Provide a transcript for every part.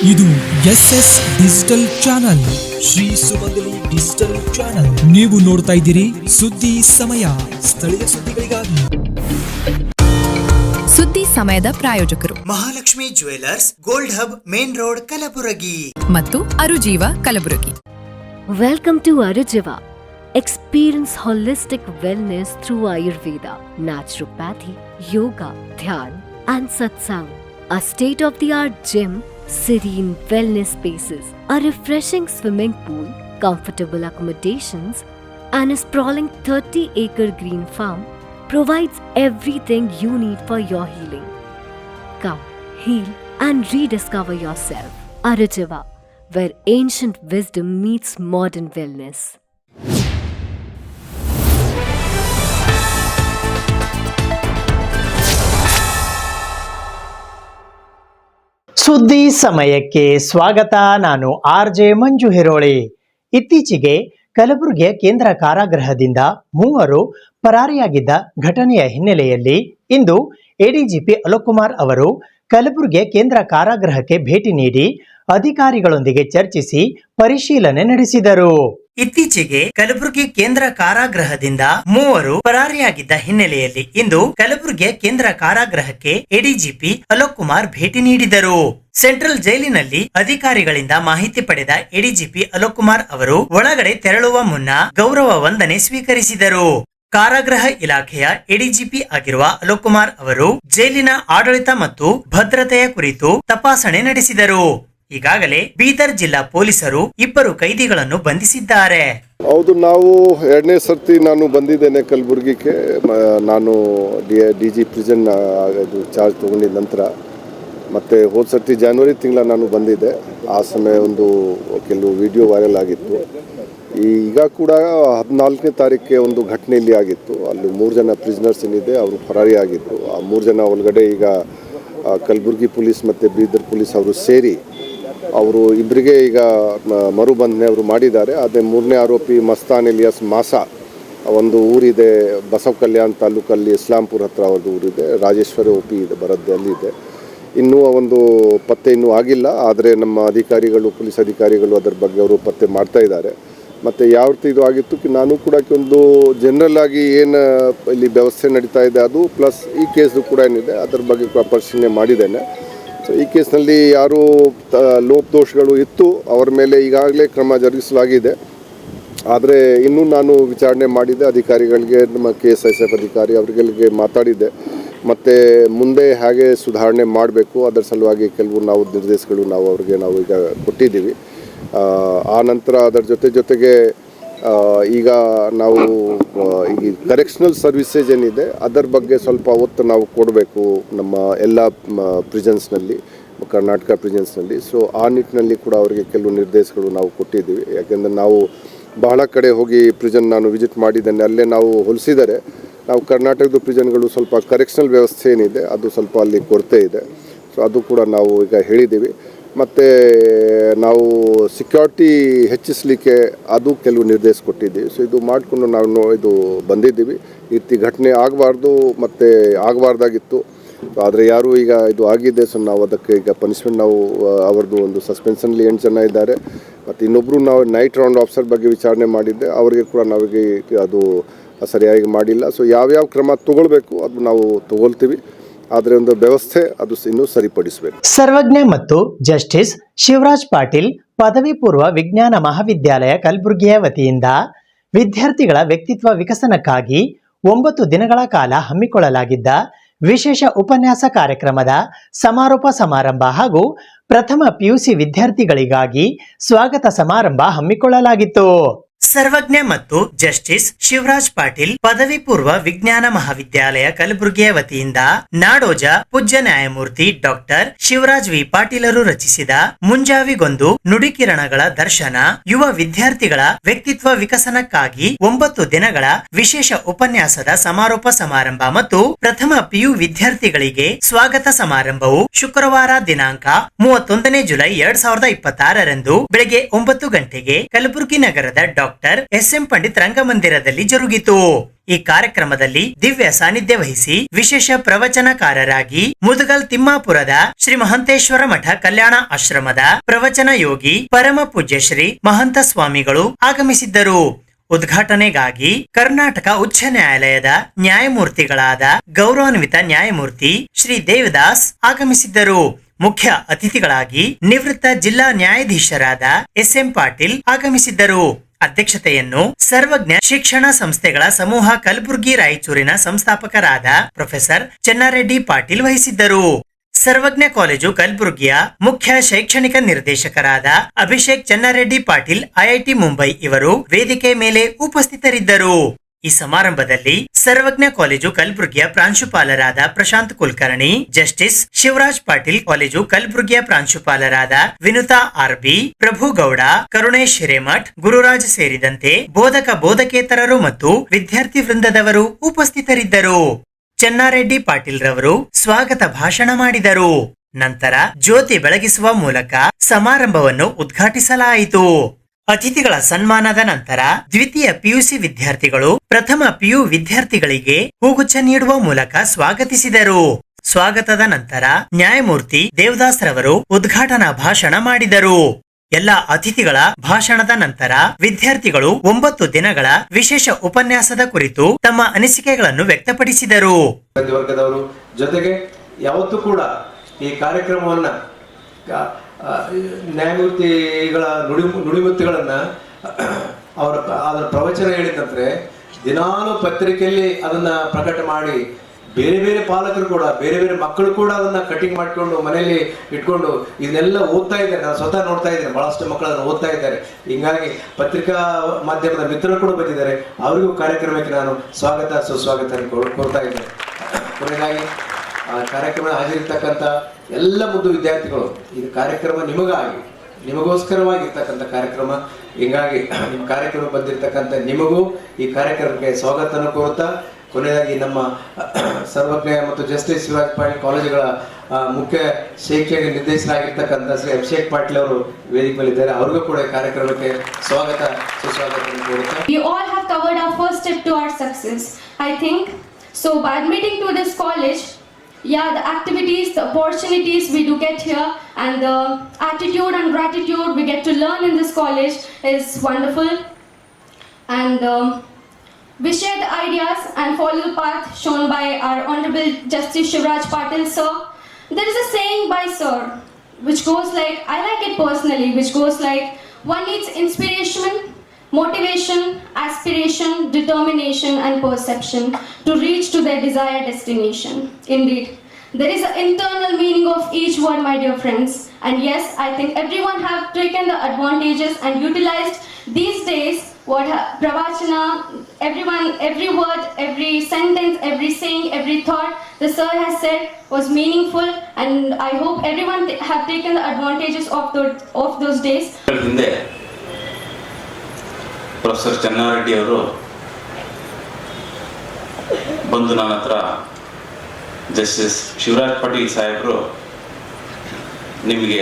ಇದು SS digital channel, Shri ಸುಮಂಗಲಿ digital channel. ನೀವು ನೋಡ್ತಾ ಇದ್ದೀರಿ ಸುದ್ದಿ ಸಮಯ, ಸ್ಥಳೀಯ ಸುದ್ದಿಗಳಿಗಾಗಿ. ಸುದ್ದಿ ಸಮಯದ ಪ್ರಾಯೋಜಕರು Mahalakshmi jewellers, gold hub, main road, Kalaburagi ಮತ್ತು ಅರುಜೀವ Kalaburagi. Welcome to Arujiva. Experience holistic wellness through Ayurveda, naturopathy, yoga, dhyan and satsang. A state-of-the-art gym, serene wellness spaces, a refreshing swimming pool, comfortable accommodations and a sprawling 30-acre green farm provides everything you need for your healing. Come, heal and rediscover yourself. Arujiva, where ancient wisdom meets modern wellness. ಸುದ್ದಿ ಸಮಯಕ್ಕೆ ಸ್ವಾಗತ. ನಾನು RJ ಮಂಜು ಹಿರೋಳಿ. ಇತ್ತೀಚೆಗೆ ಕಲಬುರಗಿಯ ಕೇಂದ್ರ ಕಾರಾಗೃಹದಿಂದ 3 ಪರಾರಿಯಾಗಿದ್ದ ಘಟನೆಯ ಹಿನ್ನೆಲೆಯಲ್ಲಿ ಇಂದು ADGP Alok Kumar ಅವರು ಕಲಬುರಗಿಯ ಕೇಂದ್ರ ಕಾರಾಗೃಹಕ್ಕೆ ಭೇಟಿ ನೀಡಿ ಅಧಿಕಾರಿಗಳೊಂದಿಗೆ ಚರ್ಚಿಸಿ ಪರಿಶೀಲನೆ ನಡೆಸಿದರು. ಇತ್ತೀಚೆಗೆ ಕಲಬುರಗಿ ಕೇಂದ್ರ ಕಾರಾಗೃಹದಿಂದ 3 ಪರಾರಿಯಾಗಿದ್ದ ಹಿನ್ನೆಲೆಯಲ್ಲಿ ಇಂದು ಕಲಬುರಗಿಯ ಕೇಂದ್ರ ಕಾರಾಗೃಹಕ್ಕೆ ADGP ಅಲೋಕ್ ಕುಮಾರ್ ಭೇಟಿ ನೀಡಿದರು. ಸೆಂಟ್ರಲ್ ಜೈಲಿನಲ್ಲಿ ಅಧಿಕಾರಿಗಳಿಂದ ಮಾಹಿತಿ ಪಡೆದ ADGP ಅಲೋಕ್ ಕುಮಾರ್ ಅವರು ಒಳಗಡೆ ತೆರಳುವ ಮುನ್ನ ಗೌರವ ವಂದನೆ ಸ್ವೀಕರಿಸಿದರು. ಕಾರಾಗೃಹ ಇಲಾಖೆಯ ADGP ಆಗಿರುವ ಅಲೋಕ್ ಕುಮಾರ್ ಅವರು ಜೈಲಿನ ಆಡಳಿತ ಮತ್ತು ಭದ್ರತೆಯ ಕುರಿತು ತಪಾಸಣೆ ನಡೆಸಿದರು. ಈಗಾಗಲೇ ಬೀದರ್ ಜಿಲ್ಲಾ ಪೊಲೀಸರು 2 ಕೈದಿಗಳನ್ನು ಬಂಧಿಸಿದ್ದಾರೆ. ಹೌದು, ನಾವು 2ನೇ ಸರ್ತಿ ನಾನು ಬಂದಿದ್ದೇನೆ ಕಲಬುರಗಿಗೆ. ನಾನು DG ಪ್ರಿಸನ್ ಚಾರ್ಜ್ ತಗೊಂಡಿದ್ದ ನಂತರ ಮತ್ತೆ ಹೋದ ಸರ್ತಿ ಜನವರಿ ತಿಂಗಳ ನಾನು ಬಂದಿದ್ದೆ. ಆ ಸಮಯ ಒಂದು ಕೆಲವು ವಿಡಿಯೋ ವೈರಲ್ ಆಗಿತ್ತು. ಈಗ ಕೂಡ 14ನೇ ತಾರೀಕಿಗೆ ಒಂದು ಘಟನೆ ಇಲ್ಲಿ ಆಗಿತ್ತು. ಅಲ್ಲಿ 3 ಜನ ಪ್ರಿಸನರ್ಸ್ ಏನಿದೆ ಅವರು ಫರಾರಿ ಆಗಿದ್ರು. ಆ 3 ಜನ ಒಳಗಡೆ ಈಗ ಕಲಬುರಗಿ ಪೊಲೀಸ್ ಮತ್ತು ಬೀದರ್ ಪೊಲೀಸ್ ಅವರು ಸೇರಿ ಅವರು ಇಬ್ಬರಿಗೆ ಈಗ ಮರುಬಂಧನೆ ಅವರು ಮಾಡಿದ್ದಾರೆ. ಅದೇ 3ನೇ ಆರೋಪಿ ಮಸ್ತಾನ್ ಎಲಿಯಾಸ್ ಮಾಸಾ, ಒಂದು ಊರಿದೆ ಬಸವ ಕಲ್ಯಾಣ್ ತಾಲೂಕಲ್ಲಿ, ಇಸ್ಲಾಂಪುರ ಹತ್ರ ಅವ್ರದ್ದು ಊರಿದೆ, ರಾಜೇಶ್ವರಿ OP ಇದೆ ಬರದ್ದೆ, ಅಲ್ಲಿದೆ. ಇನ್ನೂ ಒಂದು ಪತ್ತೆ ಇನ್ನೂ ಆಗಿಲ್ಲ. ಆದರೆ ನಮ್ಮ ಅಧಿಕಾರಿಗಳು, ಪೊಲೀಸ್ ಅಧಿಕಾರಿಗಳು ಅದರ ಬಗ್ಗೆ ಅವರು ಪತ್ತೆ ಮಾಡ್ತಾ ಇದ್ದಾರೆ. ಮತ್ತು ಯಾವ ರೀತಿ ಇದು ಆಗಿತ್ತು ನಾನು ಕೂಡ ಒಂದು ಜನರಲ್ ಆಗಿ ಏನು ಇಲ್ಲಿ ವ್ಯವಸ್ಥೆ ನಡೀತಾ ಇದೆ ಅದು ಪ್ಲಸ್ ಈ ಕೇಸು ಕೂಡ ಏನಿದೆ ಅದರ ಬಗ್ಗೆ ಪರಿಶೀಲನೆ ಮಾಡಿದ್ದೇನೆ. ಸೊ ಈ ಕೇಸ್ನಲ್ಲಿ ಯಾರು ಲೋಪದೋಷಗಳು ಇತ್ತು ಅವರ ಮೇಲೆ ಈಗಾಗಲೇ ಕ್ರಮ ಜರುಗಿಸಲಾಗಿದೆ. ಆದರೆ ಇನ್ನೂ ನಾನು ವಿಚಾರಣೆ ಮಾಡಿದ್ದೆ ಅಧಿಕಾರಿಗಳಿಗೆ, ನಮ್ಮ KSISF ಅಧಿಕಾರಿ ಅವರಿಗೆ ಮಾತಾಡಿದ್ದೆ. ಮತ್ತು ಮುಂದೆ ಹೇಗೆ ಸುಧಾರಣೆ ಮಾಡಬೇಕು ಅದರ ಸಲುವಾಗಿ ಕೆಲವು ನಾವು ನಿರ್ದೇಶಗಳು ಅವರಿಗೆ ಈಗ ಕೊಟ್ಟಿದ್ದೀವಿ. ಆ ನಂತರ ಅದರ ಜೊತೆಗೆ ಈಗ ನಾವು ಈ ಕರೆಕ್ಷನಲ್ ಸರ್ವಿಸೇಜ್ ಏನಿದೆ ಅದರ ಬಗ್ಗೆ ಸ್ವಲ್ಪ ಒತ್ತು ನಾವು ಕೊಡಬೇಕು ನಮ್ಮ ಎಲ್ಲ ಪ್ರಿಸನ್ಸ್ನಲ್ಲಿ, ಕರ್ನಾಟಕ ಪ್ರಿಸನ್ಸ್ನಲ್ಲಿ. ಸೊ ಆ ನಿಟ್ಟಿನಲ್ಲಿ ಕೂಡ ಅವರಿಗೆ ಕೆಲವು ನಿರ್ದೇಶಗಳು ನಾವು ಕೊಟ್ಟಿದ್ದೀವಿ. ಯಾಕೆಂದರೆ ನಾವು ಬಹಳ ಕಡೆ ಹೋಗಿ ಪ್ರಿಸನ್ ನಾನು ವಿಸಿಟ್ ಮಾಡಿದ್ದೇನೆ. ಅಲ್ಲೇ ನಾವು ಹೋಲಿಸಿದರೆ ನಾವು ಕರ್ನಾಟಕದ ಪ್ರಿಸನ್ಗಳು ಸ್ವಲ್ಪ ಕರೆಕ್ಷನಲ್ ವ್ಯವಸ್ಥೆ ಏನಿದೆ ಅದು ಸ್ವಲ್ಪ ಅಲ್ಲಿ ಕೊರತೆ ಇದೆ. ಸೊ ಅದು ಕೂಡ ನಾವು ಈಗ ಹೇಳಿದ್ದೀವಿ. ಮತ್ತು ನಾವು ಸೆಕ್ಯೂರಿಟಿ ಹೆಚ್ಚಿಸಲಿಕ್ಕೆ ಅದು ಕೆಲವು ನಿರ್ದೇಶ ಕೊಟ್ಟಿದ್ದೀವಿ. ಸೊ ಇದು ಮಾಡಿಕೊಂಡು ನಾವು ಇದು ಬಂದಿದ್ದೀವಿ. ಈ ರೀತಿ ಘಟನೆ ಆಗಬಾರ್ದು ಮತ್ತು ಆಗಬಾರ್ದಾಗಿತ್ತು. ಆದರೆ ಯಾರು ಈಗ ಇದು ಆಗಿದೆ. ಸೊ ನಾವು ಅದಕ್ಕೆ ಈಗ ಪನಿಷ್ಮೆಂಟ್ ನಾವು ಅವ್ರದ್ದು ಒಂದು ಸಸ್ಪೆನ್ಷನ್ಲಿ 8 ಜನ ಇದ್ದಾರೆ. ಮತ್ತು ಇನ್ನೊಬ್ಬರು ನಾವು ನೈಟ್ ರೌಂಡ್ ಆಫೀಸರ್ ಬಗ್ಗೆ ವಿಚಾರಣೆ ಮಾಡಿದ್ದೆ, ಅವರಿಗೆ ಕೂಡ ನಾವೀಗ ಅದು ಸರಿಯಾಗಿ ಮಾಡಿಲ್ಲ. ಸೊ ಯಾವ್ಯಾವ ಕ್ರಮ ತಗೊಳ್ಬೇಕು ಅದು ನಾವು ತಗೊಳ್ತೀವಿ. ಆದರೆ ಒಂದು ವ್ಯವಸ್ಥೆ ಅದು ಇನ್ನೂ ಸರಿಪಡಿಸಬೇಕು. ಸರ್ವಜ್ಞ ಮತ್ತು ಜಸ್ಟಿಸ್ ಶಿವರಾಜ್ ಪಾಟೀಲ್ ಪದವಿ ಪೂರ್ವ ವಿಜ್ಞಾನ ಮಹಾವಿದ್ಯಾಲಯ ಕಲಬುರಗಿಯ ವತಿಯಿಂದ ವಿದ್ಯಾರ್ಥಿಗಳ ವ್ಯಕ್ತಿತ್ವ ವಿಕಸನಕ್ಕಾಗಿ 9 ದಿನಗಳ ಕಾಲ ಹಮ್ಮಿಕೊಳ್ಳಲಾಗಿದ್ದ ವಿಶೇಷ ಉಪನ್ಯಾಸ ಕಾರ್ಯಕ್ರಮದ ಸಮಾರೋಪ ಸಮಾರಂಭ ಹಾಗೂ ಪ್ರಥಮ PUC ವಿದ್ಯಾರ್ಥಿಗಳಿಗಾಗಿ ಸ್ವಾಗತ ಸಮಾರಂಭ ಹಮ್ಮಿಕೊಳ್ಳಲಾಗಿತ್ತು. ಸರ್ವಜ್ಞ ಮತ್ತು ಜಸ್ಟಿಸ್ ಶಿವರಾಜ್ ಪಾಟೀಲ್ ಪದವಿ ಪೂರ್ವ ವಿಜ್ಞಾನ ಮಹಾವಿದ್ಯಾಲಯ ಕಲಬುರಗಿಯ ವತಿಯಿಂದ ನಾಡೋಜ ಪೂಜ್ಯ ನ್ಯಾಯಮೂರ್ತಿ ಡಾಕ್ಟರ್ ಶಿವರಾಜ್ ವಿ ಪಾಟೀಲರು ರಚಿಸಿದ ಮುಂಜಾವಿಗೊಂದು ನುಡಿಕಿರಣಗಳ ದರ್ಶನ ಯುವ ವಿದ್ಯಾರ್ಥಿಗಳ ವ್ಯಕ್ತಿತ್ವ ವಿಕಸನಕ್ಕಾಗಿ 9 ದಿನಗಳ ವಿಶೇಷ ಉಪನ್ಯಾಸದ ಸಮಾರೋಪ ಸಮಾರಂಭ ಮತ್ತು ಪ್ರಥಮ PU ವಿದ್ಯಾರ್ಥಿಗಳಿಗೆ ಸ್ವಾಗತ ಸಮಾರಂಭವು ಶುಕ್ರವಾರ ದಿನಾಂಕ 31 ಜುಲೈ 2026 ಬೆಳಗ್ಗೆ 9 ಗಂಟೆಗೆ ಕಲಬುರಗಿ ನಗರದ ಡಾಕ್ಟರ್ ಡಾಕ್ಟರ್ ಎಸ್.ಎಂ. ಪಂಡಿತ್ ರಂಗಮಂದಿರದಲ್ಲಿ ಜರುಗಿತು. ಈ ಕಾರ್ಯಕ್ರಮದಲ್ಲಿ ದಿವ್ಯ ಸಾನ್ನಿಧ್ಯ ವಹಿಸಿ ವಿಶೇಷ ಪ್ರವಚನಕಾರರಾಗಿ ಮುದಗಲ್ ತಿಮ್ಮಾಪುರದ ಶ್ರೀ ಮಹಂತೇಶ್ವರ ಮಠ ಕಲ್ಯಾಣ ಆಶ್ರಮದ ಪ್ರವಚನ ಯೋಗಿ ಪರಮ ಪೂಜ್ಯ ಶ್ರೀ ಮಹಂತ ಸ್ವಾಮಿಗಳು ಆಗಮಿಸಿದ್ದರು. ಉದ್ಘಾಟನೆಗಾಗಿ ಕರ್ನಾಟಕ ಉಚ್ಚ ನ್ಯಾಯಾಲಯದ ನ್ಯಾಯಮೂರ್ತಿಗಳಾದ ಗೌರವಾನ್ವಿತ ನ್ಯಾಯಮೂರ್ತಿ ಶ್ರೀ ದೇವದಾಸ್ ಆಗಮಿಸಿದ್ದರು. ಮುಖ್ಯ ಅತಿಥಿಗಳಾಗಿ ನಿವೃತ್ತ ಜಿಲ್ಲಾ ನ್ಯಾಯಾಧೀಶರಾದ ಎಸ್.ಎಂ. ಪಾಟೀಲ್ ಆಗಮಿಸಿದ್ದರು. ಅಧ್ಯಕ್ಷತೆಯನ್ನು ಸರ್ವಜ್ಞ ಶಿಕ್ಷಣ ಸಂಸ್ಥೆಗಳ ಸಮೂಹ ಕಲಬುರ್ಗಿ ರಾಯಚೂರಿನ ಸಂಸ್ಥಾಪಕರಾದ ಪ್ರೊಫೆಸರ್ ಚೆನ್ನಾರೆಡ್ಡಿ ಪಾಟೀಲ್ ವಹಿಸಿದ್ದರು. ಸರ್ವಜ್ಞ ಕಾಲೇಜು ಕಲಬುರ್ಗಿಯ ಮುಖ್ಯ ಶೈಕ್ಷಣಿಕ ನಿರ್ದೇಶಕರಾದ ಅಭಿಷೇಕ್ ಚೆನ್ನಾರೆಡ್ಡಿ ಪಾಟೀಲ್ ಐಐಟಿ ಮುಂಬೈ ಇವರು ವೇದಿಕೆ ಮೇಲೆ ಉಪಸ್ಥಿತರಿದ್ದರು. ಈ ಸಮಾರಂಭದಲ್ಲಿ ಸರ್ವಜ್ಞ ಕಾಲೇಜು ಕಲಬುರ್ಗಿಯ ಪ್ರಾಂಶುಪಾಲರಾದ ಪ್ರಶಾಂತ್ ಕುಲಕರ್ಣಿ, ಜಸ್ಟಿಸ್ ಶಿವರಾಜ್ ಪಾಟೀಲ್ ಕಾಲೇಜು ಕಲಬುರ್ಗಿಯ ಪ್ರಾಂಶುಪಾಲರಾದ ವಿನುತಾ ಆರ್ಬಿ, ಪ್ರಭುಗೌಡ, ಕರುಣೇಶ್ ಹಿರೇಮಠ್, ಗುರುರಾಜ್ ಸೇರಿದಂತೆ ಬೋಧಕೇತರರು ಮತ್ತು ವಿದ್ಯಾರ್ಥಿ ವೃಂದದವರು ಉಪಸ್ಥಿತರಿದ್ದರು. ಚೆನ್ನಾರೆಡ್ಡಿ ಪಾಟೀಲ್ ರವರು ಸ್ವಾಗತ ಭಾಷಣ ಮಾಡಿದರು. ನಂತರ ಜ್ಯೋತಿ ಬೆಳಗಿಸುವ ಮೂಲಕ ಸಮಾರಂಭವನ್ನು ಉದ್ಘಾಟಿಸಲಾಯಿತು. ಅತಿಥಿಗಳ ಸನ್ಮಾನದ ನಂತರ ದ್ವಿತೀಯ ಪಿಯುಸಿ ವಿದ್ಯಾರ್ಥಿಗಳು ಪ್ರಥಮ ಪಿಯು ವಿದ್ಯಾರ್ಥಿಗಳಿಗೆ ಹೂಗುಚ್ಛ ನೀಡುವ ಮೂಲಕ ಸ್ವಾಗತಿಸಿದರು. ಸ್ವಾಗತದ ನಂತರ ನ್ಯಾಯಮೂರ್ತಿ ದೇವದಾಸ್ ರವರು ಉದ್ಘಾಟನಾ ಭಾಷಣ ಮಾಡಿದರು. ಎಲ್ಲ ಅತಿಥಿಗಳ ಭಾಷಣದ ನಂತರ ವಿದ್ಯಾರ್ಥಿಗಳು 9 ದಿನಗಳ ವಿಶೇಷ ಉಪನ್ಯಾಸದ ಕುರಿತು ತಮ್ಮ ಅನಿಸಿಕೆಗಳನ್ನು ವ್ಯಕ್ತಪಡಿಸಿದರು. ವರ್ಗದವರು ಜೊತೆಗೆ ಯಾವತ್ತೂ ಕೂಡ ಈ ಕಾರ್ಯಕ್ರಮವನ್ನ ನ್ಯಾಯಮೂರ್ತಿಗಳ ನುಡಿಮುತ್ತುಗಳನ್ನ ಅದರ ಪ್ರವಚನ ಹೇಳಿದಂತೆ ದಿನಾಲು ಪತ್ರಿಕೆಯಲ್ಲಿ ಅದನ್ನ ಪ್ರಕಟ ಮಾಡಿ ಬೇರೆ ಬೇರೆ ಪಾಲಕರು ಕೂಡ ಬೇರೆ ಬೇರೆ ಮಕ್ಕಳು ಕೂಡ ಅದನ್ನ ಕಟಿಂಗ್ ಮಾಡ್ಕೊಂಡು ಮನೆಯಲ್ಲಿ ಇಟ್ಕೊಂಡು ಇದನ್ನೆಲ್ಲ ಓದ್ತಾ ಇದ್ದಾರೆ. ನಾನು ಸ್ವತಃ ನೋಡ್ತಾ ಇದ್ದೇನೆ, ಬಹಳಷ್ಟು ಮಕ್ಕಳು ಅದನ್ನು ಓದ್ತಾ ಇದ್ದಾರೆ. ಹಿಂಗಾಗಿ ಪತ್ರಿಕಾ ಮಾಧ್ಯಮದ ಮಿತ್ರರು ಕೂಡ ಬಂದಿದ್ದಾರೆ. ಅವರಿಗೂ ಕಾರ್ಯಕ್ರಮಕ್ಕೆ ನಾನು ಸ್ವಾಗತ ಸುಸ್ವಾಗತ ಕೋರ್ತಾ ಇದ್ದೇನೆ. ಕೊನೆಯದಾಗಿ ಆ ಕಾರ್ಯಕ್ರಮ ಹಾಜರಿರ್ತಕ್ಕಂಥ ಎಲ್ಲ ಮುದ್ದು ವಿದ್ಯಾರ್ಥಿಗಳು, ಇದು ಕಾರ್ಯಕ್ರಮ ನಿಮಗೋಸ್ಕರವಾಗಿರ್ತಕ್ಕಂಥ ಕಾರ್ಯಕ್ರಮ. ಹಿಂಗಾಗಿ ನಿಮ್ಮ ಕಾರ್ಯಕ್ರಮ ಬಂದಿರತಕ್ಕಂಥ ನಿಮಗೂ ಈ ಕಾರ್ಯಕ್ರಮಕ್ಕೆ ಸ್ವಾಗತನ ಕೋರುತ್ತಾ, ಕೊನೆಯದಾಗಿ ನಮ್ಮ ಸರ್ವಜ್ಞ ಮತ್ತು ಜಸ್ಟಿಸ್ ಶಿವರಾಜ್ ಪಾಟೀಲ್ ಕಾಲೇಜುಗಳ ಮುಖ್ಯ ಶೈಕ್ಷಣಿಕ ನಿರ್ದೇಶಕರಾಗಿರ್ತಕ್ಕಂಥ ಶ್ರೀ ಅಭಿಷೇಕ್ ಪಾಟೀಲ್ ಅವರು ವೇದಿಕೆ ಮೇಲಿದ್ದಾರೆ. ಅವ್ರಿಗೂ ಕೂಡ ಕಾರ್ಯಕ್ರಮಕ್ಕೆ ಸ್ವಾಗತ ಸುಸ್ವಾಗತ ಕೋರುತ್ತಾ. We all have covered our first step to our success, I think. So by admitting to this college, the activities, the opportunities we do get here, and the attitude and gratitude we get to learn in this college is wonderful. And we share the ideas and follow the path shown by our Honorable Justice Shivraj Patil sir. There is a saying by sir which goes like, I like it personally, which goes like, one needs inspiration, motivation, aspiration, determination and perception to reach to their desired destination. Indeed, there is an internal meaning of each word, my dear friends. And yes, I think everyone have taken the advantages and utilized these days what pravachana, every word, every sentence, every saying, every thought the sir has said was meaningful, and I hope everyone have taken the advantages of those days. ಹಿಂದೆ professor Chenna Reddy ಅವರು ಬಂದು ನನ್ನ ಹತ್ರ justice Shivraj Patil ಸಾಹೇಬರು ನಿಮಗೆ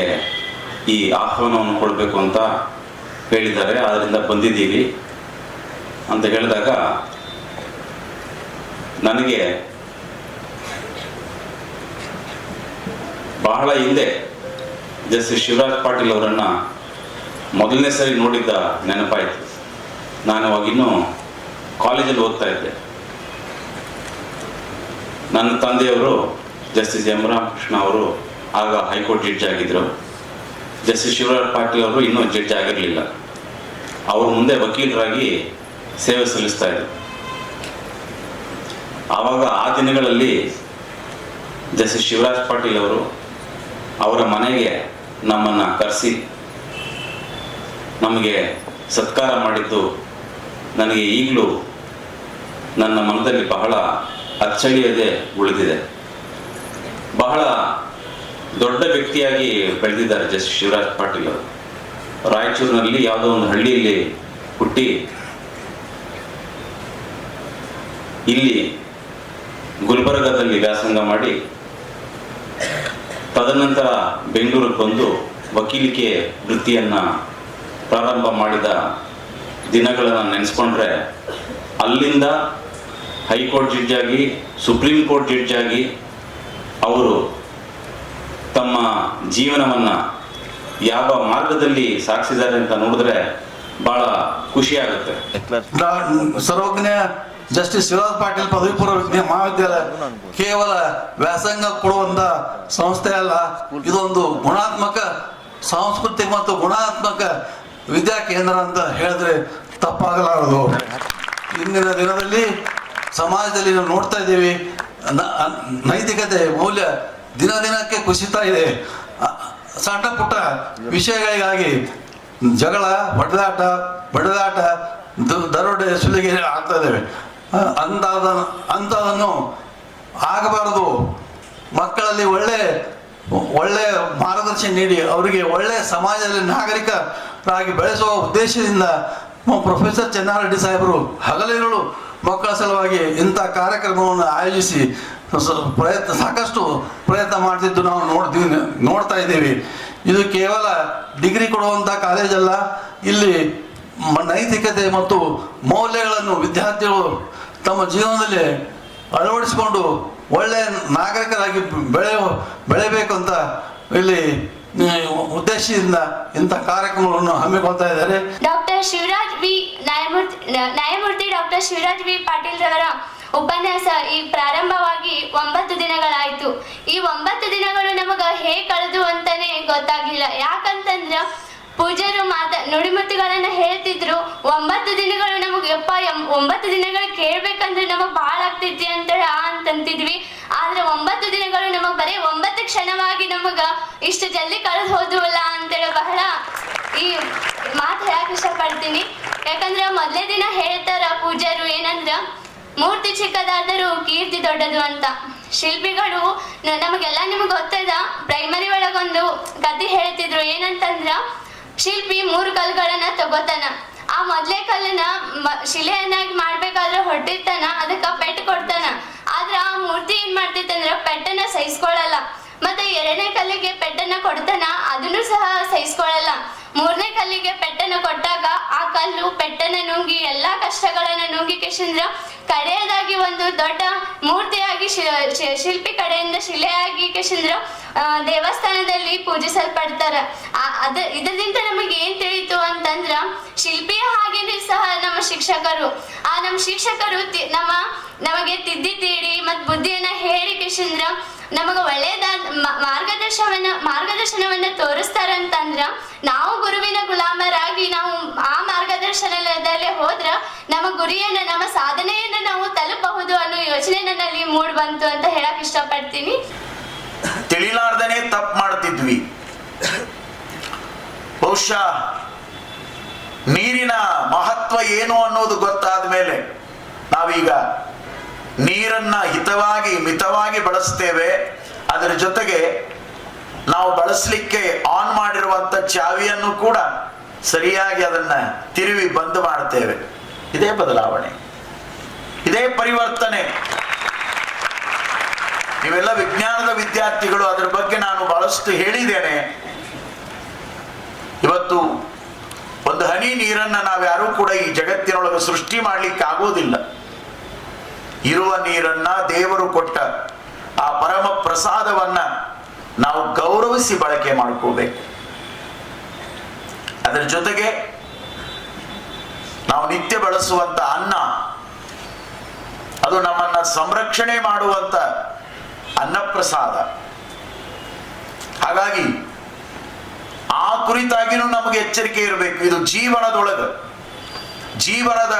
ಈ ಆಹ್ವಾನವನ್ನು ಕೊಡಬೇಕು ಅಂತ ಹೇಳಿದ್ದಾರೆ, ಆದ್ದರಿಂದ ಬಂದಿದ್ದೀವಿ ಅಂತ ಹೇಳಿದಾಗ ನನಗೆ ಬಹಳ ಹಿಂದೆ ಜಸ್ಟಿಸ್ ಶಿವರಾಜ್ ಪಾಟೀಲ್ ಅವರನ್ನು ಮೊದಲನೇ ಸರಿ ನೋಡಿದ್ದ ನೆನಪಾಯಿತು. ನಾನು ಅವಾಗಿನ್ನೂ ಕಾಲೇಜಲ್ಲಿ ಓದ್ತಾ ಇದ್ದೆ. ನನ್ನ ತಂದೆಯವರು ಜಸ್ಟಿಸ್ ಎಂ ರಾಮಕೃಷ್ಣ ಅವರು ಆಗ ಹೈಕೋರ್ಟ್ ಜಡ್ಜ್ ಆಗಿದ್ದರು. ಜಸ್ಟಿಸ್ ಶಿವರಾಜ್ ಪಾಟೀಲ್ ಅವರು ಇನ್ನೂ ಜಡ್ಜ್ ಆಗಿರಲಿಲ್ಲ. ಅವರು ಮುಂದೆ ವಕೀಲರಾಗಿ ಸೇವೆ ಸಲ್ಲಿಸ್ತಾ ಇದ್ದರು. ಆವಾಗ ಆ ದಿನಗಳಲ್ಲಿ ಜಸ್ಟಿಸ್ ಶಿವರಾಜ್ ಪಾಟೀಲ್ ಅವರು ಅವರ ಮನೆಗೆ ನಮ್ಮನ್ನು ಕರೆಸಿ ನಮಗೆ ಸತ್ಕಾರ ಮಾಡಿದ್ದು ನನಗೆ ಈಗಲೂ ನನ್ನ ಮನದಲ್ಲಿ ಬಹಳ ಅಚ್ಚಳಿಯದೆ ಉಳಿದಿದೆ. ಬಹಳ ದೊಡ್ಡ ವ್ಯಕ್ತಿಯಾಗಿ ಬೆಳೆದಿದ್ದಾರೆ ಜಸ್ಟಿಸ್ ಶಿವರಾಜ್ ಪಾಟೀಲ್ ಅವರು. ರಾಯಚೂರಿನಲ್ಲಿ ಯಾವುದೋ ಒಂದು ಹಳ್ಳಿಯಲ್ಲಿ ಹುಟ್ಟಿ ಇಲ್ಲಿ ಗುಲ್ಬರ್ಗಾದಲ್ಲಿ ವ್ಯಾಸಂಗ ಮಾಡಿ ತದನಂತರ ಬೆಂಗಳೂರಿಗೆ ಬಂದು ವಕೀಲಿಕೆ ವೃತ್ತಿಯನ್ನು ಪ್ರಾರಂಭ ಮಾಡಿದ ದಿನಗಳನ್ನು ನೆನೆಸ್ಕೊಂಡ್ರೆ ಅಲ್ಲಿಂದ ಹೈಕೋರ್ಟ್ ಜಡ್ಜ್ ಆಗಿ ಸುಪ್ರೀಂ ಕೋರ್ಟ್ ಜಡ್ಜ್ ಆಗಿ ಅವರು ತಮ್ಮ ಜೀವನವನ್ನು ಯಾವ ಮಾರ್ಗದಲ್ಲಿ ಸಾಗಿಸಿದ್ದಾರೆ ಅಂತ ನೋಡಿದ್ರೆ ಭಾಳ ಖುಷಿಯಾಗುತ್ತೆ. ಸರ್ವಜ್ಞ ಜಸ್ಟಿಸ್ ಶಿವರಾಜ್ ಪಾಟೀಲ್ ಪದವಿ ಪೂರ್ವ ವಿಜ್ಞಾನ ಮಹಾವಿದ್ಯಾಲಯ ಕೇವಲ ವ್ಯಾಸಂಗ ಕೊಡುವಂತ ಸಂಸ್ಥೆ ಅಲ್ಲ, ಇದೊಂದು ಗುಣಾತ್ಮಕ ಸಾಂಸ್ಕೃತಿಕ ಮತ್ತು ಗುಣಾತ್ಮಕ ವಿದ್ಯಾ ಕೇಂದ್ರ ಅಂತ ಹೇಳಿದ್ರೆ ತಪ್ಪಾಗಲಾರದು. ಇಂದಿನ ದಿನದಲ್ಲಿ ಸಮಾಜದಲ್ಲಿ ನಾವು ನೋಡ್ತಾ ಇದ್ದೀವಿ, ನೈತಿಕತೆ ಮೌಲ್ಯ ದಿನ ದಿನಕ್ಕೆ ಕುಸಿತಾ ಇದೆ. ಸಣ್ಣ ಪುಟ್ಟ ವಿಷಯಗಳಿಗಾಗಿ ಜಗಳ, ಬಡದಾಟ, ದರೋಡೆ, ಸುಲಿಗೆ ಆಗ್ತಾ ಇದ್ದೇವೆ. ಅಂಥದನ್ನು ಆಗಬಾರದು. ಮಕ್ಕಳಲ್ಲಿ ಒಳ್ಳೆ ಮಾರ್ಗದರ್ಶನ ನೀಡಿ ಅವರಿಗೆ ಒಳ್ಳೆ ಸಮಾಜದಲ್ಲಿ ನಾಗರಿಕರಾಗಿ ಬೆಳೆಸುವ ಉದ್ದೇಶದಿಂದ ಪ್ರೊಫೆಸರ್ ಚೆನ್ನಾರೆಡ್ಡಿ ಸಾಹೇಬರು ಹಗಲಿರುಳು ಮಕ್ಕಳ ಸಲುವಾಗಿ ಇಂಥ ಕಾರ್ಯಕ್ರಮವನ್ನು ಆಯೋಜಿಸಿ ಸಾಕಷ್ಟು ಪ್ರಯತ್ನ ಮಾಡ್ತಿದ್ದು ನಾವು ನೋಡ್ತಾ ಇದ್ದೀವಿ. ಇದು ಕೇವಲ ಡಿಗ್ರಿ ಕೊಡುವಂಥ ಕಾಲೇಜಲ್ಲ, ಇಲ್ಲಿ ನೈತಿಕತೆ ಮತ್ತು ಮೌಲ್ಯಗಳನ್ನು ವಿದ್ಯಾರ್ಥಿಗಳು ತಮ್ಮ ಜೀವನದಲ್ಲಿ ಅಳವಡಿಸಿಕೊಂಡು ಒಳ್ಳೆಯ ನಾಗರಿಕರಾಗಿ ಬೆಳೆಯಬೇಕು ಅಂತ ಇಲ್ಲಿ ಉದ್ದೇಶದಿಂದ ಇಂಥ ಕಾರ್ಯಕ್ರಮಗಳನ್ನು ಹಮ್ಮಿಕೊಳ್ತಾ ಇದ್ದಾರೆ. ನ್ಯಾಯಮೂರ್ತಿ ಡಾಕ್ಟರ್ ಶಿವರಾಜ್ ವಿ ಪಾಟೀಲ್ ರವರ ಉಪನ್ಯಾಸ ಈಗ ಪ್ರಾರಂಭವಾಗಿ 9 ದಿನಗಳಾಯಿತು. ಈ 9 ದಿನಗಳು ನಮಗೆ ಹೇಗೆ ಕಳೆದು ಅಂತಾನೆ ಗೊತ್ತಾಗಿಲ್ಲ. ಯಾಕಂತಂದ್ರೆ ಪೂಜಾರು ನುಡಿಮುತ್ತುಗಳನ್ನ ಹೇಳ್ತಿದ್ರು. 9 ದಿನಗಳು ನಮಗೆ 9 ದಿನಗಳು ಕೇಳ್ಬೇಕಂದ್ರೆ ನಮಗ್ ಬಾಳ ಆಗ್ತೈತಿ ಅಂತಂತಿದ್ವಿ. ಆದ್ರೆ 9 ದಿನಗಳು ನಮಗ್ ಬರೀ 9 ಕ್ಷಣವಾಗಿ ನಮಗ ಇಷ್ಟು ಜಲ್ದಿ ಕಳೆದು ಹೋದ್ವಲ್ಲ ಅಂತೇಳಿ ಬಹಳ ಈ ಮಾತು ಹೇಳಕ್ ಇಷ್ಟಪಡ್ತೀನಿ. ಯಾಕಂದ್ರ ಮೊದಲೇ ದಿನ ಹೇಳ್ತಾರ ಪೂಜಾರು ಏನಂದ್ರ, ಮೂರ್ತಿ ಚಿಕ್ಕದಾದರೂ ಕೀರ್ತಿ ದೊಡ್ಡದು ಅಂತ. ಶಿಲ್ಪಿಗಳು ನಮಗೆಲ್ಲ ನಿಮ್ಗೆ ಗೊತ್ತದ, ಪ್ರೈಮರಿ ಒಳಗೊಂದು ಕತೆ ಹೇಳ್ತಿದ್ರು. ಏನಂತಂದ್ರ, ಶಿಲ್ಪಿ 3 ಕಲ್ಲುಗಳನ್ನ ತಗೋತಾನ. ಆ ಮೊದಲೇ ಕಲ್ಲನ್ನ ಶಿಲೆಯನ್ನಾಗಿ ಮಾಡ್ಬೇಕಾದ್ರೆ ಹೊಟ್ಟಿರ್ತಾನ, ಅದಕ್ಕ ಪೆಟ್ಟು ಕೊಡ್ತಾನ. ಆದ್ರ ಆ ಮೂರ್ತಿ ಏನ್ ಮಾಡ್ತೈತಂದ್ರ ಪೆಟ್ಟನ್ನ ಸಹಿಸ್ಕೊಳ್ಳಲ್ಲ. ಮತ್ತೆ 2ನೇ ಕಲ್ಲಿಗೆ ಪೆಟ್ಟನ್ನ ಕೊಡ್ತಾನ, ಅದನ್ನು ಸಹ ಸಹಿಸ್ಕೊಳ್ಳಲ್ಲ. 3ನೇ ಕಲ್ಲಿಗೆ ಪೆಟ್ಟನ್ನು ಕೊಟ್ಟಾಗ ಆ ಕಲ್ಲು ಪೆಟ್ಟನ್ನ ನುಂಗಿ ಎಲ್ಲಾ ಕಷ್ಟಗಳನ್ನ ನುಂಗಿ ಕಿಶಂದ್ರ ಕಡೆಯದಾಗಿ ಒಂದು ದೊಡ್ಡ ಮೂರ್ತಿಯಾಗಿ ಶಿಲ್ಪಿ ಕಡೆಯಿಂದ ಶಿಲೆಯಾಗಿ ಕಿಶಂದ್ರ ದೇವಸ್ಥಾನದಲ್ಲಿ ಪೂಜಿಸಲ್ಪಡ್ತಾರ. ಇದರಿಂದ ನಮಗೆ ಏನ್ ತಿಳಿತು ಅಂತಂದ್ರ, ಶಿಲ್ಪಿಯ ಹಾಗೇನೆ ಸಹ ನಮ್ಮ ಶಿಕ್ಷಕರು ನಮಗೆ ತಿದ್ದಿ ತೀಡಿ ಮತ್ ಬುದ್ಧಿಯನ್ನ ಹೇಳಿ ಕಿಶಂದ್ರ ನಮಗ ಒಳ್ಳೆಯದಾದ ಮಾರ್ಗದರ್ಶನವನ್ನ ತೋರಿಸ್ತಾರಂತಂದ್ರ, ನಾವು ಗುರುವಿನ ಗುಲಾಮರಾಗಿ ನಾವು ಆ ಮಾರ್ಗದರ್ಶನದಲ್ಲೇ ಹೋದ್ರ ನಮ್ಮ ಗುರಿಯನ್ನ, ನಮ್ಮ ಸಾಧನೆಯನ್ನ ನಾವು ತಲುಪಬಹುದು ಅನ್ನೋ ಯೋಚನೆ ನನ್ನಲ್ಲಿ ಮೂಡ್ ಬಂತು ಅಂತ ಹೇಳಕ್ ಇಷ್ಟಪಡ್ತೀನಿ. ತಿಳಿಲಾರ್ದನೆ ತಪ್ಪು ಮಾಡ್ತಿದ್ವಿ. ಬಹುಶಃ ನೀರಿನ ಮಹತ್ವ ಏನು ಅನ್ನೋದು ಗೊತ್ತಾದ ಮೇಲೆ ನಾವೀಗ ನೀರನ್ನ ಮಿತವಾಗಿ ಬಳಸ್ತೇವೆ. ಅದರ ಜೊತೆಗೆ ನಾವು ಬಳಸಲಿಕ್ಕೆ ಆನ್ ಮಾಡಿರುವಂತ ಚಾವಿಯನ್ನು ಕೂಡ ಸರಿಯಾಗಿ ಅದನ್ನ ತಿರುವಿ ಬಂದ್ ಮಾಡ್ತೇವೆ. ಇದೇ ಬದಲಾವಣೆ, ಇದೇ ಪರಿವರ್ತನೆ. ನೀವೆಲ್ಲ ವಿಜ್ಞಾನದ ವಿದ್ಯಾರ್ಥಿಗಳು, ಅದರ ಬಗ್ಗೆ ನಾನು ಬಹಳಷ್ಟು ಹೇಳಿದ್ದೇನೆ. ಇವತ್ತು ಒಂದು ಹನಿ ನೀರನ್ನ ನಾವ್ಯಾರೂ ಕೂಡ ಈ ಜಗತ್ತಿನೊಳಗೆ ಸೃಷ್ಟಿ ಮಾಡ್ಲಿಕ್ಕೆ ಆಗೋದಿಲ್ಲ. ಇರುವ ನೀರನ್ನ, ದೇವರು ಕೊಟ್ಟ ಆ ಪರಮ ಪ್ರಸಾದವನ್ನ ನಾವು ಗೌರವಿಸಿ ಬಳಕೆ ಮಾಡ್ಕೋಬೇಕು. ಅದರ ಜೊತೆಗೆ ನಾವು ನಿತ್ಯ ಬಳಸುವಂತ ಅನ್ನ, ಅದು ನಮ್ಮನ್ನ ಸಂರಕ್ಷಣೆ ಮಾಡುವಂತ ಅನ್ನಪ್ರಸಾದ. ಹಾಗಾಗಿ ಆ ಕುರಿತಾಗಿನೂ ನಮಗೆ ಎಚ್ಚರಿಕೆ ಇರಬೇಕು. ಇದು ಜೀವನದ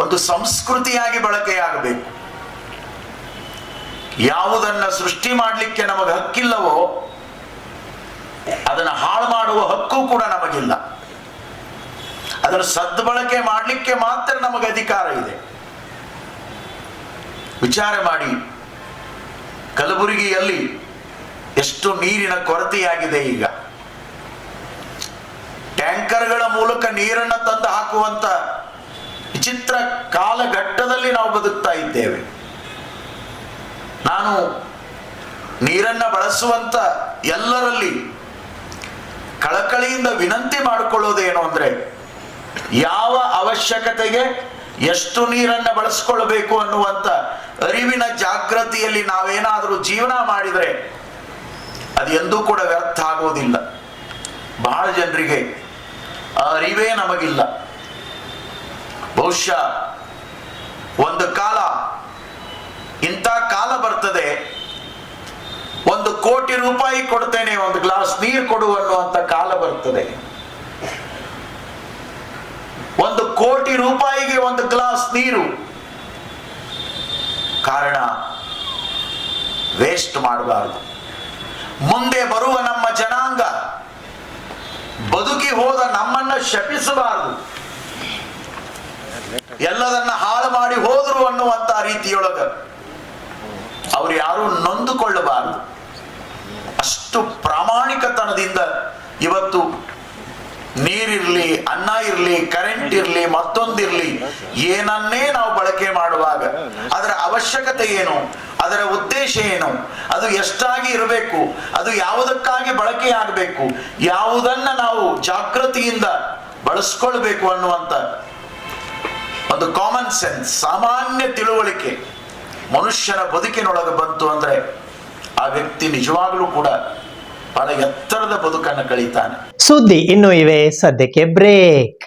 ಒಂದು ಸಂಸ್ಕೃತಿಯಾಗಿ ಬಳಕೆಯಾಗಬೇಕು. ಯಾವುದನ್ನ ಸೃಷ್ಟಿ ಮಾಡಲಿಕ್ಕೆ ನಮಗೆ ಹಕ್ಕಿಲ್ಲವೋ ಅದನ್ನು ಹಾಳು ಮಾಡುವ ಹಕ್ಕು ಕೂಡ ನಮಗಿಲ್ಲ. ಅದನ್ನು ಸದ್ಬಳಕೆ ಮಾಡಲಿಕ್ಕೆ ಮಾತ್ರ ನಮಗೆ ಅಧಿಕಾರ ಇದೆ. ವಿಚಾರ ಮಾಡಿ, ಕಲಬುರಗಿಯಲ್ಲಿ ಎಷ್ಟು ನೀರಿನ ಕೊರತೆಯಾಗಿದೆ. ಈಗ ಟ್ಯಾಂಕರ್ಗಳ ಮೂಲಕ ನೀರನ್ನು ತಂದು ಹಾಕುವಂತ ವಿಚಿತ್ರ ಕಾಲಘಟ್ಟದಲ್ಲಿ ನಾವು ಬದುಕ್ತಾ ಇದ್ದೇವೆ. ನಾನು ನೀರನ್ನ ಬಳಸುವಂತ ಎಲ್ಲರಲ್ಲಿ ಕಳಕಳಿಯಿಂದ ವಿನಂತಿ ಮಾಡಿಕೊಳ್ಳೋದೇನು ಅಂದ್ರೆ, ಯಾವ ಅವಶ್ಯಕತೆಗೆ ಎಷ್ಟು ನೀರನ್ನು ಬಳಸ್ಕೊಳ್ಬೇಕು ಅನ್ನುವಂಥ ಅರಿವಿನ ಜಾಗೃತಿಯಲ್ಲಿ ನಾವೇನಾದರೂ ಜೀವನ ಮಾಡಿದರೆ ಅದು ಎಂದೂ ಕೂಡ ವ್ಯರ್ಥ ಆಗೋದಿಲ್ಲ. ಬಹಳ ಜನರಿಗೆ ಆ ಅರಿವೇ ನಮಗಿಲ್ಲ. ಬಹುಶಃ ಒಂದು ಕಾಲ, ಇಂಥ ಕಾಲ ಬರ್ತದೆ, 1 ಕೋಟಿ ರೂಪಾಯಿ ಕೊಡ್ತೇನೆ ಒಂದು ಗ್ಲಾಸ್ ನೀರು ಕೊಡು ಅನ್ನುವಂಥ ಕಾಲ ಬರ್ತದೆ. 1 ಕೋಟಿ ರೂಪಾಯಿಗೆ ಒಂದು ಗ್ಲಾಸ್ ನೀರು. ಕಾರಣ ವೇಸ್ಟ್ ಮಾಡಬಾರದು. ಮುಂದೆ ಬರುವ ನಮ್ಮ ಜನಾಂಗ ಬದುಕಿ ಹೋದ ನಮ್ಮನ್ನ ಶಪಿಸಬಾರದು. ಎಲ್ಲದನ್ನ ಹಾಳು ಮಾಡಿ ಹೋದ್ರು ಅನ್ನುವಂತ ರೀತಿಯೊಳಗ ಅವ್ರು ಯಾರು ನೊಂದುಕೊಳ್ಳಬಾರದು. ಅಷ್ಟು ಪ್ರಾಮಾಣಿಕತನದಿಂದ ಇವತ್ತು ನೀರಿರ್ಲಿ, ಅನ್ನ ಇರ್ಲಿ, ಕರೆಂಟ್ ಇರ್ಲಿ, ಮತ್ತೊಂದಿರ್ಲಿ, ಏನನ್ನೇ ನಾವು ಬಳಕೆ ಮಾಡುವಾಗ ಅದರ ಅವಶ್ಯಕತೆ ಏನು, ಅದರ ಉದ್ದೇಶ ಏನು, ಅದು ಎಷ್ಟಾಗಿ ಇರಬೇಕು, ಅದು ಯಾವುದಕ್ಕಾಗಿ ಬಳಕೆ ಆಗಬೇಕು, ಯಾವುದನ್ನ ನಾವು ಜಾಗೃತಿಯಿಂದ ಬಳಸ್ಕೊಳ್ಬೇಕು ಅನ್ನುವಂತ ಒಂದು ಕಾಮನ್ ಸೆನ್ಸ್, ಸಾಮಾನ್ಯ ತಿಳುವಳಿಕೆ ಮನುಷ್ಯನ ಬದುಕಿನೊಳಗೆ ಬಂತು ಅಂದ್ರೆ ಆ ವ್ಯಕ್ತಿ ನಿಜವಾಗ್ಲೂ ಕೂಡ ಬಹಳ ಎತ್ತರದ ಬದುಕನ್ನು ಕಳೀತಾನೆ. ಸುದ್ದಿ ಇನ್ನೂ ಇವೆ, ಸದ್ಯಕ್ಕೆ ಬ್ರೇಕ್.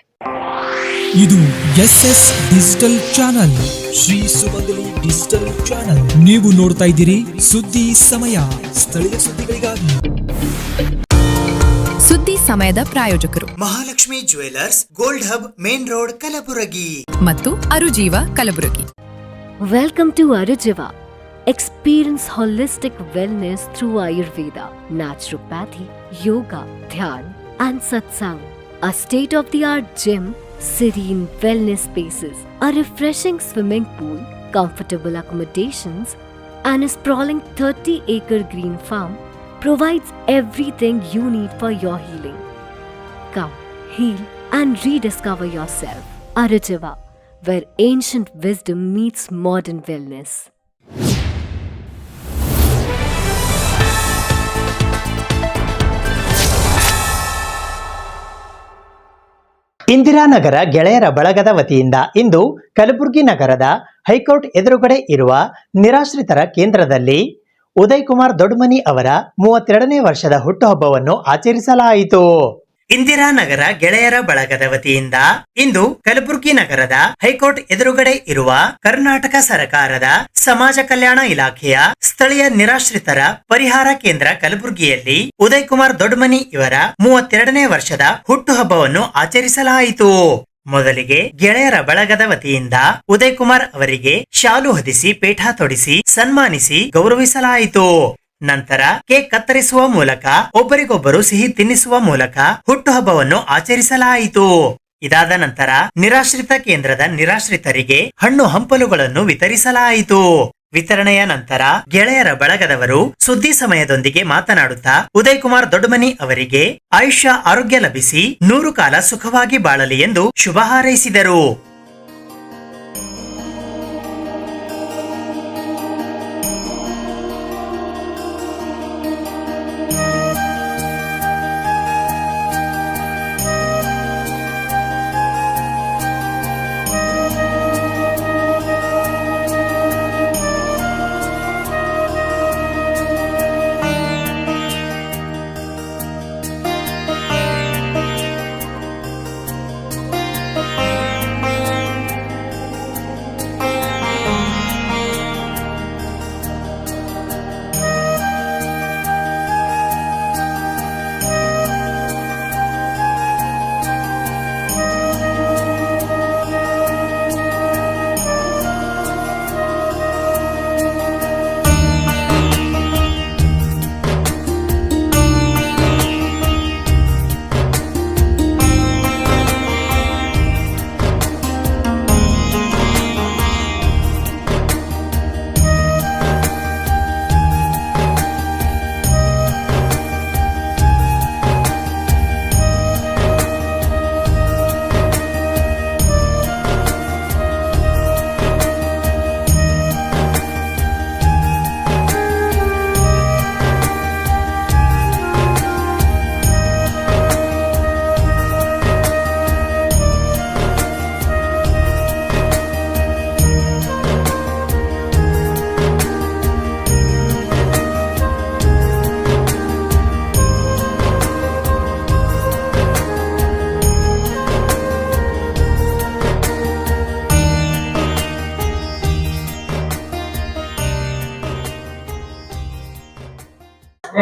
ಇದು SS ಡಿಜಿಟಲ್ ಚಾನಲ್, ಶ್ರೀ ಸುಮಂಗಲಿ ಡಿಜಿಟಲ್ ಚಾನಲ್. ನೀವು ನೋಡ್ತಾ ಇದ್ದೀರಿ ಸುದ್ದಿ ಸಮಯ, ಸ್ಥಳೀಯ ಸುದ್ದಿಗಳಿಗಾಗಿ. ಸುದ್ದಿ ಸಮಯದ ಪ್ರಾಯೋಜಕರು Mahalakshmi jewellers, gold hub, main road, Kalaburagi ಮತ್ತು ಅರುಜೀವ Kalaburagi. Welcome to Arujiva. Experience holistic wellness through Ayurveda, naturopathy, yoga, dhyan, and satsang. A state-of-the-art gym, serene wellness spaces, a refreshing swimming pool, comfortable accommodations, and a sprawling 30-acre green farm provides everything you need for your healing. Come, heal, and rediscover yourself. Arujiva, where ancient wisdom meets modern wellness. Indiranagar ಗೆಳೆಯರ ಬಳಗದ ವತಿಯಿಂದ ಇಂದು ಕಲಬುರಗಿ ನಗರದ high court ಎದುರುಗಡೆ ಇರುವ ನಿರಾಶ್ರಿತರ ಕೇಂದ್ರದಲ್ಲಿ ಉದಯ್ ಕುಮಾರ್ ದೊಡ್ಮನಿ ಅವರ 32ನೇ ವರ್ಷದ ಹುಟ್ಟುಹಬ್ಬವನ್ನು ಆಚರಿಸಲಾಯಿತು. ಇಂದಿರಾನಗರ ಗೆಳೆಯರ ಬಳಗದ ವತಿಯಿಂದ ಇಂದು ಕಲಬುರಗಿ ನಗರದ ಹೈಕೋರ್ಟ್ ಎದುರುಗಡೆ ಇರುವ ಕರ್ನಾಟಕ ಸರ್ಕಾರದ ಸಮಾಜ ಕಲ್ಯಾಣ ಇಲಾಖೆಯ ಸ್ಥಳೀಯ ನಿರಾಶ್ರಿತರ ಪರಿಹಾರ ಕೇಂದ್ರ ಕಲಬುರಗಿಯಲ್ಲಿ ಉದಯ್ ಕುಮಾರ್ ದೊಡ್ಮನಿ ಇವರ 32ನೇ ವರ್ಷದ ಹುಟ್ಟುಹಬ್ಬವನ್ನು ಆಚರಿಸಲಾಯಿತು. ಮೊದಲಿಗೆ ಗೆಳೆಯರ ಬಳಗದ ವತಿಯಿಂದ ಉದಯ್ ಕುಮಾರ್ ಅವರಿಗೆ ಶಾಲು ಹೊದಿಸಿ, ಪೇಠ ತೊಡಿಸಿ, ಸನ್ಮಾನಿಸಿ ಗೌರವಿಸಲಾಯಿತು. ನಂತರ ಕೇಕ್ ಕತ್ತರಿಸುವ ಮೂಲಕ ಒಬ್ಬರಿಗೊಬ್ಬರು ಸಿಹಿ ತಿನ್ನಿಸುವ ಮೂಲಕ ಹುಟ್ಟುಹಬ್ಬವನ್ನು ಆಚರಿಸಲಾಯಿತು. ಇದಾದ ನಂತರ ನಿರಾಶ್ರಿತ ಕೇಂದ್ರದ ನಿರಾಶ್ರಿತರಿಗೆ ಹಣ್ಣು ಹಂಪಲುಗಳನ್ನು ವಿತರಿಸಲಾಯಿತು. ವಿತರಣೆಯ ನಂತರ ಗೆಳೆಯರ ಬಳಗದವರು ಸುದ್ದಿ ಸಮಯದೊಂದಿಗೆ ಮಾತನಾಡುತ್ತಾ ಉದಯ್ ಕುಮಾರ್ ದೊಡ್ಮನಿ ಅವರಿಗೆ ಆಯುಷ್ಯ ಆರೋಗ್ಯ ಲಭಿಸಿ 100 ಕಾಲ ಸುಖವಾಗಿ ಬಾಳಲಿ ಎಂದು ಶುಭ ಹಾರೈಸಿದರು.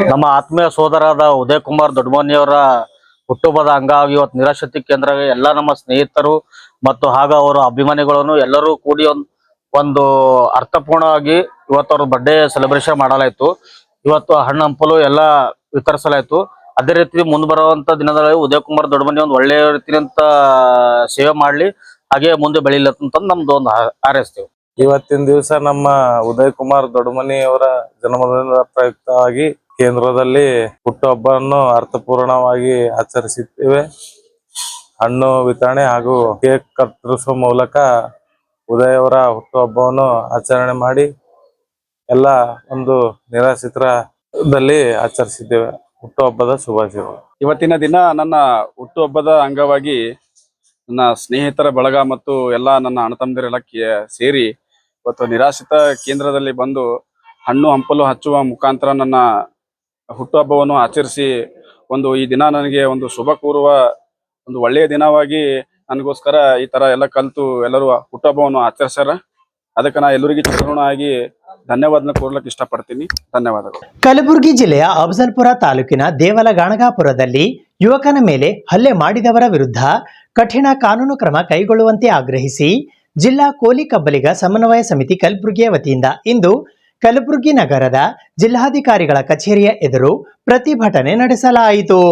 ನಮ್ಮ ಆತ್ಮೀಯ ಸೋದರಾದ ಉದಯ್ ಕುಮಾರ್ ದೊಡ್ಡಮನಿಯವರ ಹುಟ್ಟುಹಬ್ಬದ ಅಂಗವಾಗಿ ಇವತ್ತು ನಿರಾಶಕ್ತಿ ಕೇಂದ್ರ ಎಲ್ಲ ನಮ್ಮ ಸ್ನೇಹಿತರು ಮತ್ತು ಹಾಗೂ ಅವರ ಅಭಿಮಾನಿಗಳನ್ನು ಎಲ್ಲರೂ ಕೂಡಿ ಒಂದು ಅರ್ಥಪೂರ್ಣವಾಗಿ ಇವತ್ತು ಅವ್ರ ಬರ್ಡೇ ಸೆಲೆಬ್ರೇಷನ್ ಮಾಡಲಾಯಿತು. ಇವತ್ತು ಹಣ್ಣು ಹಂಪಲು ಎಲ್ಲ ವಿತರಿಸಲಾಯಿತು. ಅದೇ ರೀತಿ ಮುಂದೆ ಬರುವಂತ ದಿನಗಳಲ್ಲಿ ಉದಯ್ ಕುಮಾರ್ ದೊಡ್ಡಮನಿ ಒಂದು ಒಳ್ಳೆಯ ರೀತಿಯಂತ ಸೇವೆ ಮಾಡ್ಲಿ, ಹಾಗೆ ಮುಂದೆ ಬೆಳೀಲಂತ ನಮ್ದು ಒಂದು ಹಾರೈಸ್ತೇವೆ. ಇವತ್ತಿನ ದಿವಸ ನಮ್ಮ ಉದಯ್ ಕುಮಾರ್ ದೊಡ್ಡಮನಿ ಅವರ ಜನ್ಮದಿನದ ಪ್ರಯುಕ್ತವಾಗಿ ಕೇಂದ್ರದಲ್ಲಿ ಹುಟ್ಟುಹಬ್ಬವನ್ನು ಅರ್ಥಪೂರ್ಣವಾಗಿ ಆಚರಿಸುತ್ತೇವೆ. ಹಣ್ಣು ವಿತರಣೆ ಹಾಗೂ ಕೇಕ್ ಕತ್ತರಿಸುವ ಮೂಲಕ ಉದಯ್ ಅವರ ಹುಟ್ಟುಹಬ್ಬವನ್ನು ಆಚರಣೆ ಮಾಡಿ ಎಲ್ಲ ಒಂದು ನಿರಾಶ್ರಿತರಲ್ಲಿ ಆಚರಿಸಿದ್ದೇವೆ. ಹುಟ್ಟುಹಬ್ಬದ ಶುಭಾಶಯಗಳು. ಇವತ್ತಿನ ದಿನ ನನ್ನ ಹುಟ್ಟುಹಬ್ಬದ ಅಂಗವಾಗಿ ನನ್ನ ಸ್ನೇಹಿತರ ಬಳಗ ಮತ್ತು ಎಲ್ಲ ನನ್ನ ಅಣ್ಣತಮ್ಮಂದಿರೆಲ್ಲ ಸೇರಿ ಇವತ್ತು ನಿರಾಶ್ರಿತ ಕೇಂದ್ರದಲ್ಲಿ ಬಂದು ಹಣ್ಣು ಹಂಪಲು ಹಚ್ಚುವ ಮುಖಾಂತರ ನನ್ನ ಹುಟ್ಟುಹಬ್ಬವನ್ನು ಆಚರಿಸಿ ಈ ದಿನ ನನಗೆ ಒಂದು ಶುಭ ಕೋರುವ ಒಂದು ಒಳ್ಳೆಯ ದಿನವಾಗಿ ನನಗೋಸ್ಕರ ಈ ತರ ಎಲ್ಲ ಕಲಿತು ಎಲ್ಲರೂ ಹುಟ್ಟುಹಬ್ಬವನ್ನು ಆಚರಿಸ್ಯಾರ. ಅದಕ್ಕೆ ನಾ ಎಲ್ಲರಿಗೂ ಚಿತ್ರಋಣವಾಗಿ ಧನ್ಯವಾದ ಕೋರ್ಲಕ್ಕೆ ಇಷ್ಟಪಡ್ತೀನಿ. ಧನ್ಯವಾದಗಳು. ಕಲಬುರಗಿ ಜಿಲ್ಲೆಯ ಅಫಜಲ್ಪುರ ತಾಲೂಕಿನ ದೇವಲಗಾಣಗಾಪುರದಲ್ಲಿ ಯುವಕನ ಮೇಲೆ ಹಲ್ಲೆ ಮಾಡಿದವರ ವಿರುದ್ಧ ಕಠಿಣ ಕಾನೂನು ಕ್ರಮ ಕೈಗೊಳ್ಳುವಂತೆ ಆಗ್ರಹಿಸಿ ಜಿಲ್ಲಾ ಕೋಲಿ ಕಬ್ಬಲಿಗ ಸಮನ್ವಯ ಸಮಿತಿ ಕಲಬುರಗಿಯ ವತಿಯಿಂದ ಇಂದು ಕಲಬುರಗಿ ನಗರದ ಜಿಲ್ಲಾಧಿಕಾರಿಗಳ ಕಚೇರಿಯ ಎದುರು ಪ್ರತಿಭಟನೆ ನಡೆಸಲಾಯಿತು.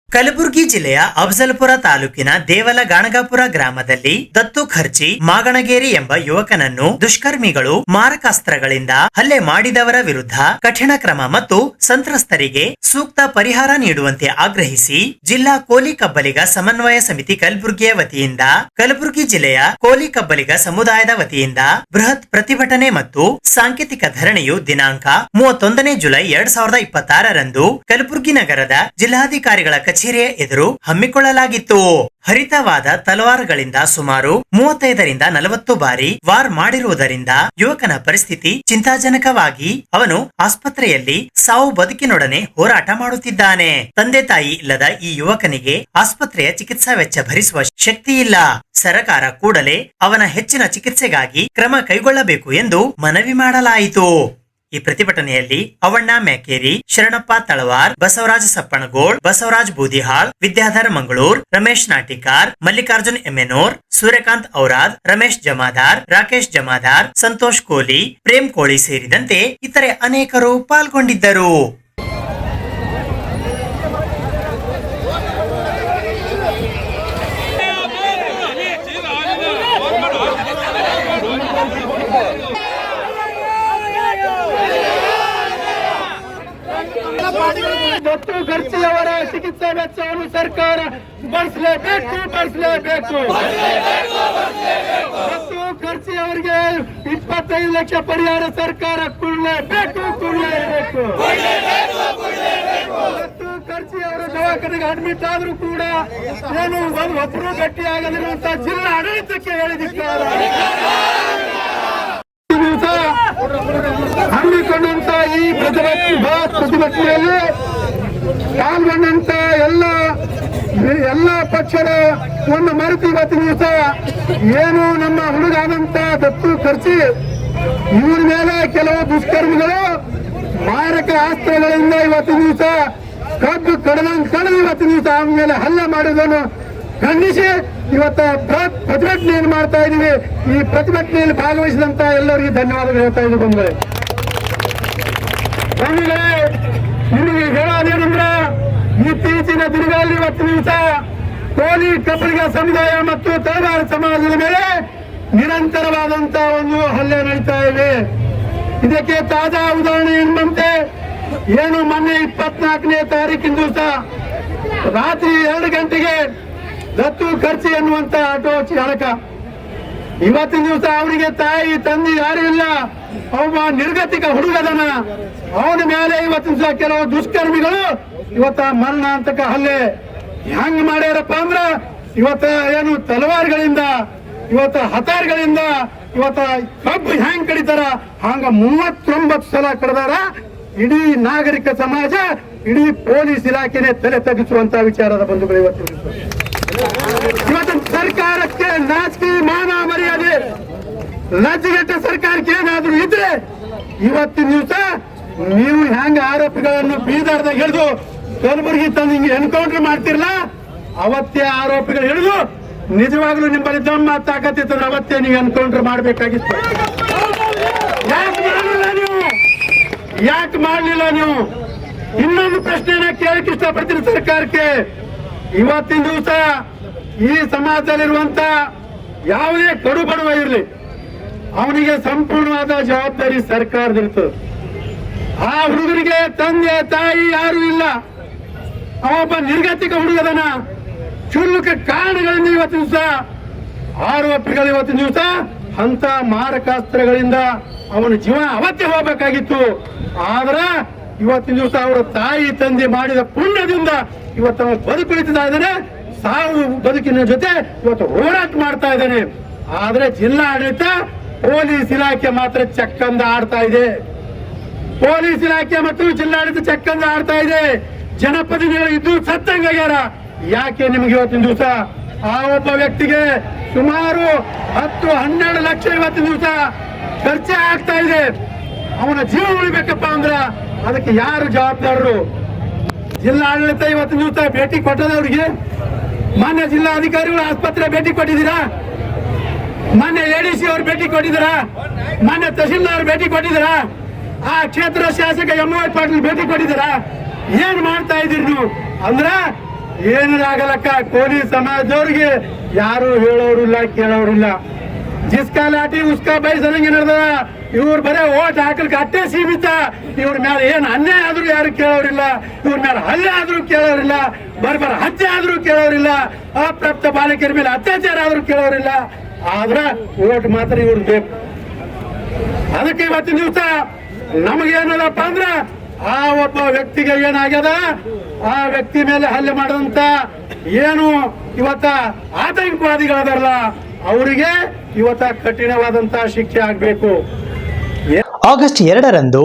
ಕಲಬುರಗಿ ಜಿಲ್ಲೆಯ ಅಫಜಲ್ಪುರ ತಾಲೂಕಿನ ದೇವಲಗಾಣಗಾಪುರ ಗ್ರಾಮದಲ್ಲಿ ದತ್ತು ಖರ್ಚಿ ಮಾಗಣಗೇರಿ ಎಂಬ ಯುವಕನನ್ನು ದುಷ್ಕರ್ಮಿಗಳು ಮಾರಕಾಸ್ತ್ರಗಳಿಂದ ಹಲ್ಲೆ ಮಾಡಿದವರ ವಿರುದ್ಧ ಕಠಿಣ ಕ್ರಮ ಮತ್ತು ಸಂತ್ರಸ್ತರಿಗೆ ಸೂಕ್ತ ಪರಿಹಾರ ನೀಡುವಂತೆ ಆಗ್ರಹಿಸಿ ಜಿಲ್ಲಾ ಕೋಲಿ ಕಬ್ಬಲಿಗ ಸಮನ್ವಯ ಸಮಿತಿ ಕಲಬುರಗಿಯ ವತಿಯಿಂದ ಕಲಬುರಗಿ ಜಿಲ್ಲೆಯ ಕೋಲಿ ಕಬ್ಬಲಿಗ ಸಮುದಾಯದ ವತಿಯಿಂದ ಬೃಹತ್ ಪ್ರತಿಭಟನೆ ಮತ್ತು ಸಾಂಕೇತಿಕ ಧರಣಿಯು ದಿನಾಂಕ 31 ಜುಲೈ 2026ರಂದು ಕಲಬುರಗಿ ನಗರದ ಜಿಲ್ಲಾಧಿಕಾರಿಗಳ ಕಚೇರಿಯ ಎದುರು ಹಮ್ಮಿಕೊಳ್ಳಲಾಗಿತ್ತು. ಹರಿತವಾದ ತಲವಾರುಗಳಿಂದ ಸುಮಾರು 35ರಿಂದ 40 ಬಾರಿ ವಾರ್ ಮಾಡಿರುವುದರಿಂದ ಯುವಕನ ಪರಿಸ್ಥಿತಿ ಚಿಂತಾಜನಕವಾಗಿ ಅವನು ಆಸ್ಪತ್ರೆಯಲ್ಲಿ ಸಾವು ಬದುಕಿನೊಡನೆ ಹೋರಾಟ ಮಾಡುತ್ತಿದ್ದಾನೆ. ತಂದೆ ತಾಯಿ ಇಲ್ಲದ ಈ ಯುವಕನಿಗೆ ಆಸ್ಪತ್ರೆಯ ಚಿಕಿತ್ಸಾ ವೆಚ್ಚ ಭರಿಸುವ ಶಕ್ತಿ ಇಲ್ಲ. ಸರಕಾರ ಕೂಡಲೇ ಅವನ ಹೆಚ್ಚಿನ ಚಿಕಿತ್ಸೆಗಾಗಿ ಕ್ರಮ ಕೈಗೊಳ್ಳಬೇಕು ಎಂದು ಮನವಿ ಮಾಡಲಾಯಿತು. ಈ ಪ್ರತಿಭಟನೆಯಲ್ಲಿ ಅವಣ್ಣ ಮ್ಯಾಕೇರಿ, ಶರಣಪ್ಪ ತಳವಾರ್, ಬಸವರಾಜ್ ಸಪ್ಪಣಗೋಳ್, ಬಸವರಾಜ್ ಬೂದಿಹಾಳ್, ವಿದ್ಯಾಧರ್ ಮಂಗಳೂರ್, ರಮೇಶ್ ನಾಟಿಕಾರ್, ಮಲ್ಲಿಕಾರ್ಜುನ್ ಎಮ್ಮೆನೂರ್, ಸೂರ್ಯಕಾಂತ್ ಔರಾದ್, ರಮೇಶ್ ಜಮಾದಾರ್, ರಾಕೇಶ್ ಜಮಾದಾರ್, ಸಂತೋಷ್ ಕೋಲಿ, ಪ್ರೇಮ್ ಕೋಳಿ ಸೇರಿದಂತೆ ಇತರೆ ಅನೇಕರು ಪಾಲ್ಗೊಂಡಿದ್ದರು. ದತ್ತು ಖರ್ಚಿಯವರ ಚಿಕಿತ್ಸಾ ವೆಚ್ಚವನ್ನು ಸರ್ಕಾರ ಭರಿಸಲೇಬೇಕು. ದತ್ತು ಖರ್ಚಿಯವರಿಗೆ 25 ಲಕ್ಷ ಪರಿಹಾರ ಸರ್ಕಾರ ಕೊಡಲೇಬೇಕು. ದತ್ತು ಖರ್ಚಿಯವರ ದವಾಖಾನೆಗೆ ಅಡ್ಮಿಟ್ ಆದ್ರೂ ಕೂಡ ಏನು ಒಬ್ಬರು ಗಟ್ಟಿಯಾಗದಿರುವಂತ ಜಿಲ್ಲಾ ಆಡಳಿತಕ್ಕೆ ಹೇಳಿದ್ದಾರೆ. ಹಮ್ಮಿಕೊಂಡಂತ ಈ ಪ್ರತಿಭಟನೆಯಲ್ಲಿ ಪಾಲ್ಗೊಂಡಂತ ಎಲ್ಲ ಪಕ್ಷದ ಒಂದು ಮರೆತು ಇವತ್ತಿನ ದಿವಸ ಏನು ನಮ್ಮ ಹುಡುಗಾದಂತ ದತ್ತು ಖರ್ಚಿ ಇವ್ರ ಮೇಲೆ ಕೆಲವು ದುಷ್ಕರ್ಮಿಗಳು ಮಾರಕ ಅಸ್ತ್ರಗಳಿಂದ ಇವತ್ತಿನ ದಿವಸ ಕದ್ದು ಕಳೆದು ಇವತ್ತಿನ ದಿವಸ ಅವನ ಮೇಲೆ ಹಲ್ಲೆ ಮಾಡುವುದನ್ನು ಖಂಡಿಸಿ ಇವತ್ತ ಪ್ರತಿಭಟನೆಯನ್ನು ಮಾಡ್ತಾ ಇದೀವಿ. ಈ ಪ್ರತಿಭಟನೆಯಲ್ಲಿ ಭಾಗವಹಿಸಿದಂತ ಎಲ್ಲರಿಗೂ ಧನ್ಯವಾದಗಳು ಹೇಳ್ತಾ ಇದ್ದೀವಿ. ಬಂಧುಗಳೇ, ನಿಮಗೆ ಹೇಳೋದೇನೆಂದ್ರೆ ಇತ್ತೀಚಿನ ದಿನಗಳಲ್ಲಿ ಇವತ್ತಿನ ದಿವಸ ಕೋಲಿ ಕಬ್ಬಲಿಗ ಸಮುದಾಯ ಮತ್ತು ತಳವಾರ ಸಮಾಜದ ಮೇಲೆ ನಿರಂತರವಾದಂತಹ ಒಂದು ಹಲ್ಲೆ ನಡೀತಾ ಇವೆ. ಇದಕ್ಕೆ ತಾಜಾ ಉದಾಹರಣೆ ಎಂಬಂತೆ ಏನು ಮೊನ್ನೆ 24ನೇ ತಾರೀಕಿನ ದಿವಸ ರಾತ್ರಿ 2 ಗಂಟೆಗೆ ದತ್ತು ಖರ್ಚಿ ಎನ್ನುವಂತ ಆಟೋ ಚಾಲಕ ಇವತ್ತಿನ ದಿವಸ ಅವನಿಗೆ ತಾಯಿ ತಂದೆ ಯಾರು ಇಲ್ಲ, ಒಬ್ಬ ನಿರ್ಗತಿಕ ಹುಡುಗದನ. ಅವನ ಮೇಲೆ ಇವತ್ತಿನ ದಿವಸ ಕೆಲವು ದುಷ್ಕರ್ಮಿಗಳು ಇವತ್ತ ಮರಣಾಂತಕ ಹಲ್ಲೆ ಹೆಂಗ್ ಮಾಡ್ಯಾರಪ್ಪ ಅಂದ್ರ ಇವತ್ತ ಏನು ತಲವಾರ್ಗಳಿಂದ ಇವತ್ತ ಹತಾರ್ಗಳಿಂದ ಇವತ್ತ ಕಬ್ಬು ಹೆಂಗ್ ಕಡಿತಾರ ಹಂಗ 39 ಸಲ ಕಡ್ದಾರ. ಇಡೀ ನಾಗರಿಕ ಸಮಾಜ, ಇಡೀ ಪೊಲೀಸ್ ಇಲಾಖೆನೆ ತಲೆ ತಗ್ಗಿಸುವಂತ ವಿಚಾರದ ಬಂಧುಗಳು ಇವತ್ತಿನ ಸರ್ಕಾರಕ್ಕೆ ನಾಚಿಕೆ ಮಾನ ಮರ್ಯಾದೆ ಲಜ್ಜೆಗೆಟ್ಟ ಸರ್ಕಾರಕ್ಕೆ ಏನಾದ್ರೂ ಇದ್ರೆ ಇವತ್ತಿನ ದಿವಸ ನೀವು ಹೆಂಗ ಆರೋಪಿಗಳನ್ನು ಬೀದರ್ದಾಗ ಹಿಡಿದು ಕಲಬುರಗಿ ತಂದು ಹಿಂಗೆ ಎನ್ಕೌಂಟರ್ ಮಾಡ್ತಿರಲ್ಲ, ಅವತ್ತೇ ಆರೋಪಿಗಳು ಹಿಡಿದು ನಿಜವಾಗ್ಲೂ ನಿಮ್ಮಲ್ಲಿ ದಮ್ಮ ತಾಕತ್ತಿತ್ತು, ಅವತ್ತೇ ನೀವು ಎನ್ಕೌಂಟರ್ ಮಾಡಬೇಕಾಗಿತ್ತು. ಯಾಕೆ ಮಾಡಲಿಲ್ಲ ನೀವು? ಇನ್ನೊಂದು ಪ್ರಶ್ನೆನ ಕೇಳಕ್ಕೆ ಇಷ್ಟಪಡ್ತೀನಿ ಸರ್ಕಾರಕ್ಕೆ. ಇವತ್ತಿನ ದಿವಸ ಈ ಸಮಾಜದಲ್ಲಿರುವಂತ ಯಾವುದೇ ಕಡು ಬಡವ ಇರಲಿ, ಅವನಿಗೆ ಸಂಪೂರ್ಣವಾದ ಜವಾಬ್ದಾರಿ ಸರ್ಕಾರದಿರ್ತದೆ. ಆ ಹುಡುಗರಿಗೆ ತಂದೆ ತಾಯಿ ಯಾರು ಇಲ್ಲ, ಅವೊಬ್ಬ ನಿರ್ಗತಿಕ ಹುಡುಗದನ. ಕ್ಷುಲ್ಲಕ ಕಾರಣಗಳಿಂದ ಇವತ್ತಿನ ದಿವಸ ಆರೋಪಿಗಳು ಇವತ್ತಿನ ದಿವಸ ಅಂತ ಮಾರಕಾಸ್ತ್ರಗಳಿಂದ ಅವನ ಜೀವನ ಅವತ್ತೇ ಹೋಗ್ಬೇಕಾಗಿತ್ತು. ಆದ್ರ ಇವತ್ತಿನ ದಿವಸ ಅವರ ತಾಯಿ ತಂದೆ ಮಾಡಿದ ಪುಣ್ಯದಿಂದ ಇವತ್ತು ಅವನು ಬದುಕುಳಿತಾ ಇದ್ದಾನೆ, ಸಾವು ಬದುಕಿನ ಜೊತೆ ಇವತ್ತು ಹೋರಾಟ ಮಾಡ್ತಾ ಇದ್ದಾನೆ. ಆದ್ರೆ ಜಿಲ್ಲಾಡಳಿತ ಪೊಲೀಸ್ ಇಲಾಖೆ ಮಾತ್ರ ಚಕ್ಕಂದ ಆಡ್ತಾ ಇದೆ. ಪೊಲೀಸ್ ಇಲಾಖೆ ಮತ್ತು ಜಿಲ್ಲಾಡಳಿತ ಚಕ್ಕಂದ ಆಡ್ತಾ ಇದೆ. ಜನಪ್ರತಿನಿಧಿಗಳು ಇದ್ದು ಸತ್ತಂಗಾಗ್ಯಾರ. ಯಾಕೆ ನಿಮ್ಗೆ ಇವತ್ತಿನ ದಿವಸ ಆ ಒಬ್ಬ ವ್ಯಕ್ತಿಗೆ ಸುಮಾರು 10-12 ಲಕ್ಷ ಇವತ್ತಿನ ದಿವಸ ಖರ್ಚೆ ಆಗ್ತಾ ಇದೆ. ಅವನ ಜೀವ ಉಳಿಬೇಕಪ್ಪ ಅಂದ್ರ ಅದಕ್ಕೆ ಯಾರು ಜವಾಬ್ದಾರರು? ಜಿಲ್ಲಾಡಳಿತ ಇವತ್ತಿನ ದಿವಸ ಭೇಟಿ ಕೊಟ್ಟದ ಅವ್ರಿಗೆ? ಮಾನ್ಯ ಜಿಲ್ಲಾಧಿಕಾರಿಗಳು ಆಸ್ಪತ್ರೆ ಭೇಟಿ ಕೊಟ್ಟಿದ್ದೀರಾ? ಮಾನ್ಯ ADC ಅವರು ಭೇಟಿ ಕೊಟ್ಟಿದ್ದೀರಾ? ಮಾನ್ಯ ತಹಶೀಲ್ದಾರ್ ಭೇಟಿ ಕೊಟ್ಟಿದ್ದೀರಾ? ಆ ಕ್ಷೇತ್ರ ಶಾಸಕ MY ಪಾಟೀಲ್ ಭೇಟಿ ಕೊಟ್ಟಿದ್ದೀರಾ? ಏನ್ ಮಾಡ್ತಾ ಇದ್ದೀರಿ ನೀವು? ಅಂದ್ರ ಏನಾಗಲಕ್ಕ ಕೋಲಿ ಸಮಾಜದವ್ರಿಗೆ ಯಾರು ಹೇಳೋರಿಲ್ಲ, ಕೇಳೋರಿಲ್ಲ. ಜಿಸ್ಕಾ ಲಾಠಿ ಉಸ್ಕಾ ಬೈಸಂಗೆ ನಡೆದ. ಇವ್ರ ಬರೇ ಓಟ್ ಹಾಕಲ್ಕ ಅಟ್ಟೆ ಸೀಮಿತ. ಇವ್ರ ಮೇಲೆ ಏನ್ ಅನ್ಯಾಯ ಆದ್ರೂ ಯಾರು ಕೇಳೋರಿಲ್ಲ, ಇವ್ರ ಮೇಲೆ ಹಲ್ಲೆ ಆದ್ರೂ ಕೇಳೋರಿಲ್ಲ, ಬರ್ಬರ ಹತ್ಯೆ ಆದ್ರೂ ಕೇಳೋರಿಲ್ಲ, ಅಪ್ರಾಪ್ತ ಬಾಲಕಿಯರ ಮೇಲೆ ಅತ್ಯಾಚಾರ ಆದ್ರೂ ಕೇಳೋರಿಲ್ಲ. ಆದ್ರ ಓಟ್ ಮಾತ್ರ ಇವ್ರ ಬೇಕು. ಅದಕ್ಕೆ ಇವತ್ತಿನ ದಿವಸ ನಮಗೇನದಪ್ಪ ಅಂದ್ರ ಆ ಒಬ್ಬ ವ್ಯಕ್ತಿಗೆ ಏನಾಗ್ಯದ, ಆ ವ್ಯಕ್ತಿ ಮೇಲೆ ಹಲ್ಲೆ ಮಾಡದಂತ ಏನು ಇವತ್ತ ಆತಂಕವಾದಿಗಳದಾರಲ್ಲ ಅವರಿಗೆ ಇವತ್ತ ಕಠಿಣವಾದಂತಹ ಶಿಕ್ಷೆ ಆಗ್ಬೇಕು. ಆಗಸ್ಟ್ 2ರಂದು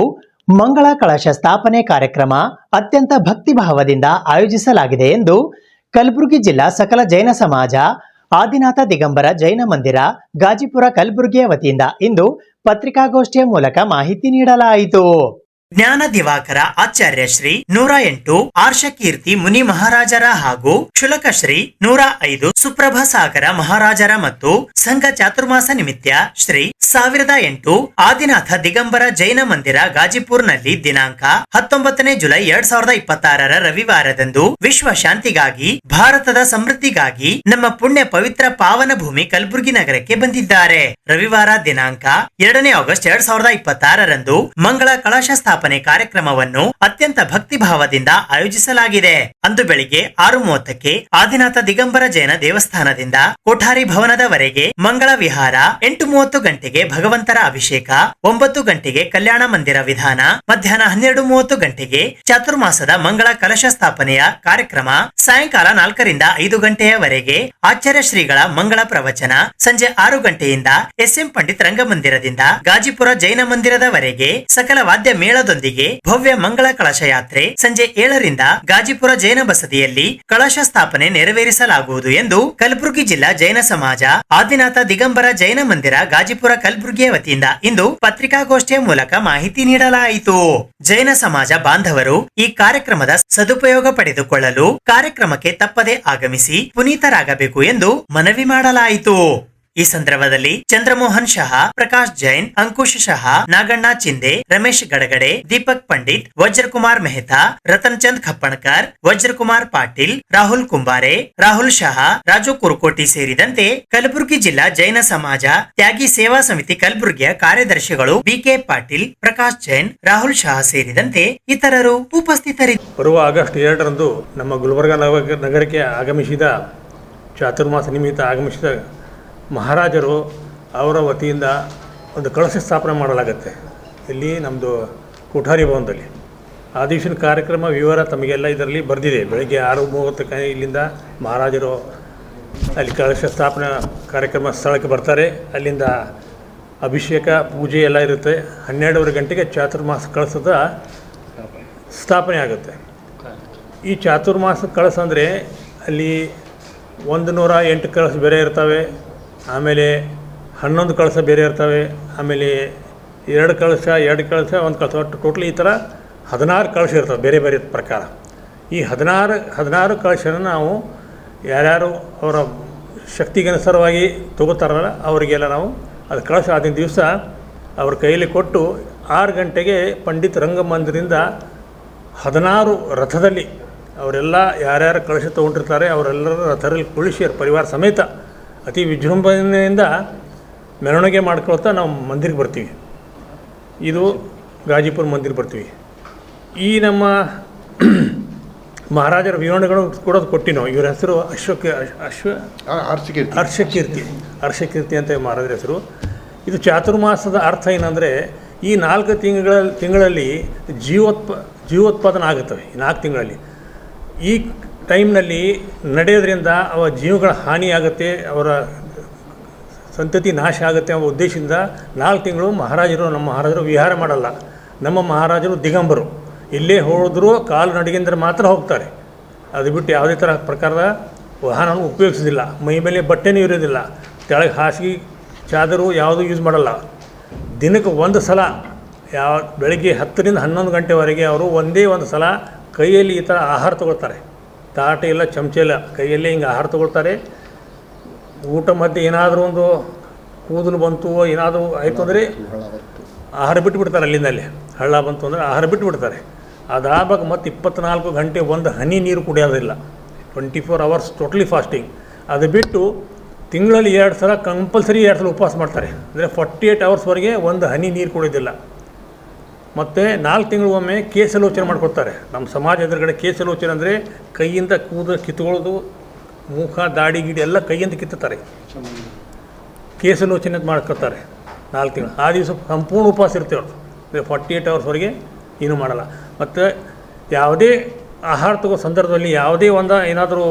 ಮಂಗಳ ಕಳಶ ಸ್ಥಾಪನೆ ಕಾರ್ಯಕ್ರಮ ಅತ್ಯಂತ ಭಕ್ತಿಭಾವದಿಂದ ಆಯೋಜಿಸಲಾಗಿದೆ ಎಂದು ಕಲಬುರಗಿ ಜಿಲ್ಲಾ ಸಕಲ ಜೈನ ಸಮಾಜ ಆದಿನಾಥ ದಿಗಂಬರ ಜೈನ ಮಂದಿರ ಗಾಜಿಪುರ ಕಲಬುರಗಿಯ ವತಿಯಿಂದ ಇಂದು ಪತ್ರಿಕಾಗೋಷ್ಠಿಯ ಮೂಲಕ ಮಾಹಿತಿ ನೀಡಲಾಯಿತು. ಜ್ಞಾನ ದಿವಾಕರ ಆಚಾರ್ಯ ಶ್ರೀ 108 ಆರ್ಷಕೀರ್ತಿ ಮುನಿ ಮಹಾರಾಜರ ಹಾಗೂ ಕ್ಷುಲಕ ಶ್ರೀ 105 ಸುಪ್ರಭಾ ಸಾಗರ ಮಹಾರಾಜರ ಮತ್ತು ಸಂಘ ಚಾತುರ್ಮಾಸ ನಿಮಿತ್ತ ಶ್ರೀ 1008 ಆದಿನಾಥ ದಿಗಂಬರ ಜೈನ ಮಂದಿರ ಗಾಜಿಪುರ್ನಲ್ಲಿ ದಿನಾಂಕ 19 ಜುಲೈ 2026 ರವಿವಾರದಂದು ವಿಶ್ವ ಶಾಂತಿಗಾಗಿ ಭಾರತದ ಸಮೃದ್ಧಿಗಾಗಿ ನಮ್ಮ ಪುಣ್ಯ ಪವಿತ್ರ ಪಾವನ ಭೂಮಿ ಕಲಬುರಗಿ ನಗರಕ್ಕೆ ಬಂದಿದ್ದಾರೆ. ರವಿವಾರ ದಿನಾಂಕ 2 ಆಗಸ್ಟ್ 2026 ಮಂಗಳ ಕಳಶ ಸ್ಥಾಪನೆ ಕಾರ್ಯಕ್ರಮವನ್ನು ಅತ್ಯಂತ ಭಕ್ತಿಭಾವದಿಂದ ಆಯೋಜಿಸಲಾಗಿದೆ. ಅಂದು ಬೆಳಿಗ್ಗೆ 6:30ಕ್ಕೆ ಆದಿನಾಥ ದಿಗಂಬರ ಜೈನ ದೇವಸ್ಥಾನದಿಂದ ಕೋಠಾರಿ ಭವನದವರೆಗೆ ಮಂಗಳ ವಿಹಾರ, 8:30 ಗಂಟೆಗೆ ಭಗವಂತರ ಅಭಿಷೇಕ, 9 ಗಂಟೆಗೆ ಕಲ್ಯಾಣ ಮಂದಿರ ವಿಧಾನ, ಮಧ್ಯಾಹ್ನ 12:30 ಗಂಟೆಗೆ ಚಾತುರ್ಮಾಸದ ಮಂಗಳ ಕಲಶ ಸ್ಥಾಪನೆಯ ಕಾರ್ಯಕ್ರಮ, ಸಾಯಂಕಾಲ 4ರಿಂದ 5 ಗಂಟೆಯವರೆಗೆ ಆಚಾರ್ಯ ಶ್ರೀಗಳ ಮಂಗಳ ಪ್ರವಚನ, ಸಂಜೆ 6 ಗಂಟೆಯಿಂದ SM ಪಂಡಿತ್ ರಂಗಮಂದಿರದಿಂದ ಗಾಜಿಪುರ ಜೈನ ಮಂದಿರದವರೆಗೆ ಸಕಲ ವಾದ್ಯ ಮೇಳದೊಂದಿಗೆ ಭವ್ಯ ಮಂಗಳ ಕಳಶ ಯಾತ್ರೆ, ಸಂಜೆ 7ರಿಂದ ಗಾಜಿಪುರ ಜೈನ ಬಸದಿಯಲ್ಲಿ ಕಳಶ ಸ್ಥಾಪನೆ ನೆರವೇರಿಸಲಾಗುವುದು ಎಂದು ಕಲಬುರಗಿ ಜಿಲ್ಲಾ ಜೈನ ಸಮಾಜ ಆದಿನಾಥ ದಿಗಂಬರ ಜೈನ ಮಂದಿರ ಗಾಜಿಪುರ ಕಲಬುರಗಿಯ ವತಿಯಿಂದ ಇಂದು ಪತ್ರಿಕಾಗೋಷ್ಠಿಯ ಮೂಲಕ ಮಾಹಿತಿ ನೀಡಲಾಯಿತು. ಜೈನ ಸಮಾಜ ಬಾಂಧವರು ಈ ಕಾರ್ಯಕ್ರಮದ ಸದುಪಯೋಗ ಪಡೆದುಕೊಳ್ಳಲು ಕಾರ್ಯಕ್ರಮಕ್ಕೆ ತಪ್ಪದೆ ಆಗಮಿಸಿ ಪುನೀತರಾಗಬೇಕು ಎಂದು ಮನವಿ ಮಾಡಲಾಯಿತು. ಈ ಸಂದರ್ಭದಲ್ಲಿ ಚಂದ್ರಮೋಹನ್ ಶಹಾ, ಪ್ರಕಾಶ್ ಜೈನ್, ಅಂಕುಶ್ ಶಹಾ, ನಾಗಣ್ಣ ಚಿಂದೆ, ರಮೇಶ್ ಗಡಗಡೆ, ದೀಪಕ್ ಪಂಡಿತ್, ವಜ್ರಕುಮಾರ್ ಮೆಹ್ತಾ, ರತನ್ ಚಂದ್ ಖಪ್ಪಣಕರ್, ವಜ್ರಕುಮಾರ್ ಪಾಟೀಲ್, ರಾಹುಲ್ ಕುಂಬಾರೆ, ರಾಹುಲ್ ಶಹಾ, ರಾಜು ಕುರುಕೋಟಿ ಸೇರಿದಂತೆ ಕಲಬುರಗಿ ಜಿಲ್ಲಾ ಜೈನ ಸಮಾಜ ತ್ಯಾಗಿ ಸೇವಾ ಸಮಿತಿ ಕಲಬುರಗಿಯ ಕಾರ್ಯದರ್ಶಿಗಳು BK ಪಾಟೀಲ್, ಪ್ರಕಾಶ್ ಜೈನ್, ರಾಹುಲ್ ಶಹಾ ಸೇರಿದಂತೆ ಇತರರು ಉಪಸ್ಥಿತರಿದ್ದರು. ಬರುವ ಆಗಸ್ಟ್ 2ರಂದು ನಮ್ಮ ಗುಲ್ಬರ್ಗ ನಗರಕ್ಕೆ ಆಗಮಿಸಿದ ಚಾತುರ್ಮಾಸ ನಿಮಿತ್ತ ಆಗಮಿಸಿದ ಮಹಾರಾಜರು ಅವರ ವತಿಯಿಂದ ಒಂದು ಕಳಶ ಸ್ಥಾಪನೆ ಮಾಡಲಾಗುತ್ತೆ ಇಲ್ಲಿ ನಮ್ಮದು ಕೋಠಾರಿ ಭವನದಲ್ಲಿ. ಆ ದಿವಸಿನ ಕಾರ್ಯಕ್ರಮ ವಿವರ ತಮಗೆಲ್ಲ ಇದರಲ್ಲಿ ಬರೆದಿದೆ. ಬೆಳಗ್ಗೆ 6:30ಕ್ಕೆ ಇಲ್ಲಿಂದ ಮಹಾರಾಜರು ಅಲ್ಲಿ ಕಳಶ ಸ್ಥಾಪನೆ ಕಾರ್ಯಕ್ರಮ ಸ್ಥಳಕ್ಕೆ ಬರ್ತಾರೆ. ಅಲ್ಲಿಂದ ಅಭಿಷೇಕ ಪೂಜೆ ಎಲ್ಲ ಇರುತ್ತೆ. 12 ಗಂಟೆಗೆ ಚಾತುರ್ಮಾಸ ಕಳಸದ ಸ್ಥಾಪನೆ ಆಗುತ್ತೆ. ಈ ಚಾತುರ್ಮಾಸ ಕಳಸ ಅಂದರೆ ಅಲ್ಲಿ 108 ಕಳಸ ಬೇರೆ ಇರ್ತವೆ, ಆಮೇಲೆ 11 ಕಳಸ ಬೇರೆ ಇರ್ತವೆ, ಆಮೇಲೆ 2 ಕಳಶ 1 ಕಳಶ ಒಟ್ಟು ಟೋಟಲಿ ಈ ಥರ 16 ಕಳಶ ಇರ್ತವೆ ಬೇರೆ ಬೇರೆ ಪ್ರಕಾರ. ಈ 16 ಕಳಶನ ನಾವು ಯಾರ್ಯಾರು ಅವರ ಶಕ್ತಿಗನುಸಾರವಾಗಿ ತಗೋತಾರಲ್ಲ ಅವರಿಗೆಲ್ಲ ನಾವು ಅದು ಕಳಶ ಆದಿನ ದಿವಸ ಅವ್ರ ಕೈಯಲ್ಲಿ ಕೊಟ್ಟು 6 ಗಂಟೆಗೆ ಪಂಡಿತ್ ರಂಗಮಂದಿರದಿಂದ 16 ರಥದಲ್ಲಿ ಅವರೆಲ್ಲ ಯಾರ್ಯಾರು ಕಳಶ ತೊಗೊಂಡಿರ್ತಾರೆ ಅವರೆಲ್ಲರ ರಥದಲ್ಲಿ ಕುಳಿಸಿ ಪರಿವಾರ ಸಮೇತ ಅತಿ ವಿಜೃಂಭಣೆಯಿಂದ ಮೆರವಣಿಗೆ ಮಾಡ್ಕೊಳ್ತಾ ನಾವು ಮಂದಿರಕ್ಕೆ ಬರ್ತೀವಿ. ಇದು ಗಾಜಿಪುರ ಮಂದಿರ ಬರ್ತೀವಿ. ಈ ನಮ್ಮ ಮಹಾರಾಜರ ವಿವರಣೆಗಳು ಕೂಡ ಕೊಟ್ಟು ನಾವು ಇವರ ಹೆಸರು ಹರ್ಷಕೀರ್ತಿ ಅಂತ ಮಹಾರಾಜರ ಹೆಸರು. ಇದು ಚಾತುರ್ಮಾಸದ ಅರ್ಥ ಏನಂದರೆ ಈ 4 ತಿಂಗಳಲ್ಲಿ ಜೀವೋತ್ಪಾದನೆ ಆಗುತ್ತವೆ. ಈ 4 ತಿಂಗಳಲ್ಲಿ ಈ ಟೈಮ್ನಲ್ಲಿ ನಡೆಯೋದ್ರಿಂದ ಅವರ ಜೀವಗಳ ಹಾನಿಯಾಗುತ್ತೆ, ಅವರ ಸಂತತಿ ನಾಶ ಆಗುತ್ತೆ ಅನ್ನೋ ಉದ್ದೇಶದಿಂದ 4 ತಿಂಗಳು ನಮ್ಮ ಮಹಾರಾಜರು ವಿಹಾರ ಮಾಡಲ್ಲ. ನಮ್ಮ ಮಹಾರಾಜರು ದಿಗಂಬರು, ಎಲ್ಲೇ ಹೋದರೂ ಕಾಲು ನಡಿಗೆಂದ್ರೆ ಮಾತ್ರ ಹೋಗ್ತಾರೆ. ಅದು ಬಿಟ್ಟು ಯಾವುದೇ ಥರ ಪ್ರಕಾರದ ವಾಹನವನ್ನು ಉಪಯೋಗಿಸೋದಿಲ್ಲ. ಮೈ ಮೇಲೆ ಬಟ್ಟೆನೂ ಇರೋದಿಲ್ಲ, ಕೆಳಗೆ ಹಾಸಿಗೆ ಚಾದರು ಯಾವುದೂ ಯೂಸ್ ಮಾಡಲ್ಲ. ದಿನಕ್ಕೆ 1 ಸಲ ಬೆಳಗ್ಗೆ 10ರಿಂದ 11 ಗಂಟೆವರೆಗೆ ಅವರು ಒಂದೇ ಒಂದು ಸಲ ಕೈಯಲ್ಲಿ ಈ ಥರ ಆಹಾರ ತೊಗೊಳ್ತಾರೆ. ತಾಟ ಇಲ್ಲ, ಚಮಚ ಇಲ್ಲ, ಕೈಯಲ್ಲೇ ಹಿಂಗೆ ಆಹಾರ ತೊಗೊಳ್ತಾರೆ. ಊಟ ಮಧ್ಯೆ ಏನಾದರೂ ಒಂದು ಕೂದಲು ಬಂತು ಏನಾದರೂ ಆಯಿತು ಅಂದರೆ ಆಹಾರ ಬಿಟ್ಟುಬಿಡ್ತಾರೆ. ಅಲ್ಲಿಂದಲ್ಲೇ ಹಳ್ಳ ಬಂತು ಅಂದರೆ ಆಹಾರ ಬಿಟ್ಟುಬಿಡ್ತಾರೆ. ಅದಾದಾಗ ಮತ್ತು 24 ಗಂಟೆ ಒಂದು ಹನಿ ನೀರು ಕುಡಿಯೋದಿಲ್ಲ. 24 ಅವರ್ಸ್ ಟೋಟಲಿ ಫಾಸ್ಟಿಂಗ್. ಅದು ಬಿಟ್ಟು ತಿಂಗಳಲ್ಲಿ 2 ಸಲ ಕಂಪಲ್ಸರಿ 2 ಸಲ ಉಪವಾಸ ಮಾಡ್ತಾರೆ. ಅಂದರೆ 48 ಅವರ್ಸ್ವರೆಗೆ ಒಂದು ಹನಿ ನೀರು ಕುಡಿಯೋದಿಲ್ಲ. ಮತ್ತು 4 ತಿಂಗಳಿಗೊಮ್ಮೆ ಕೇಸಲೋಚನೆ ಮಾಡ್ಕೊಳ್ತಾರೆ. ನಮ್ಮ ಸಮಾಜ ಎದುರುಗಡೆ ಕೇಸಲೋಚನೆ ಅಂದರೆ ಕೈಯಿಂದ ಕೂದಲು ಕಿತ್ಕೊಳ್ಳೋದು, ಮುಖ ದಾಡಿ ಗಿಡಿ ಎಲ್ಲ ಕೈಯಿಂದ ಕಿತ್ತುತ್ತಾರೆ. ಕೇಸಲೋಚನೆ ಮಾಡ್ಕೊಳ್ತಾರೆ 4 ತಿಂಗಳು. ಆ ದಿವಸ ಸಂಪೂರ್ಣ ಉಪವಾಸ ಇರ್ತೇವೆ. ಅಂದರೆ 48 ಅವರ್ಸ್ವರೆಗೆ ಏನೂ ಮಾಡಲ್ಲ. ಮತ್ತು ಯಾವುದೇ ಆಹಾರ ತಗೋ ಸಂದರ್ಭದಲ್ಲಿ ಯಾವುದೇ ಏನಾದರೂ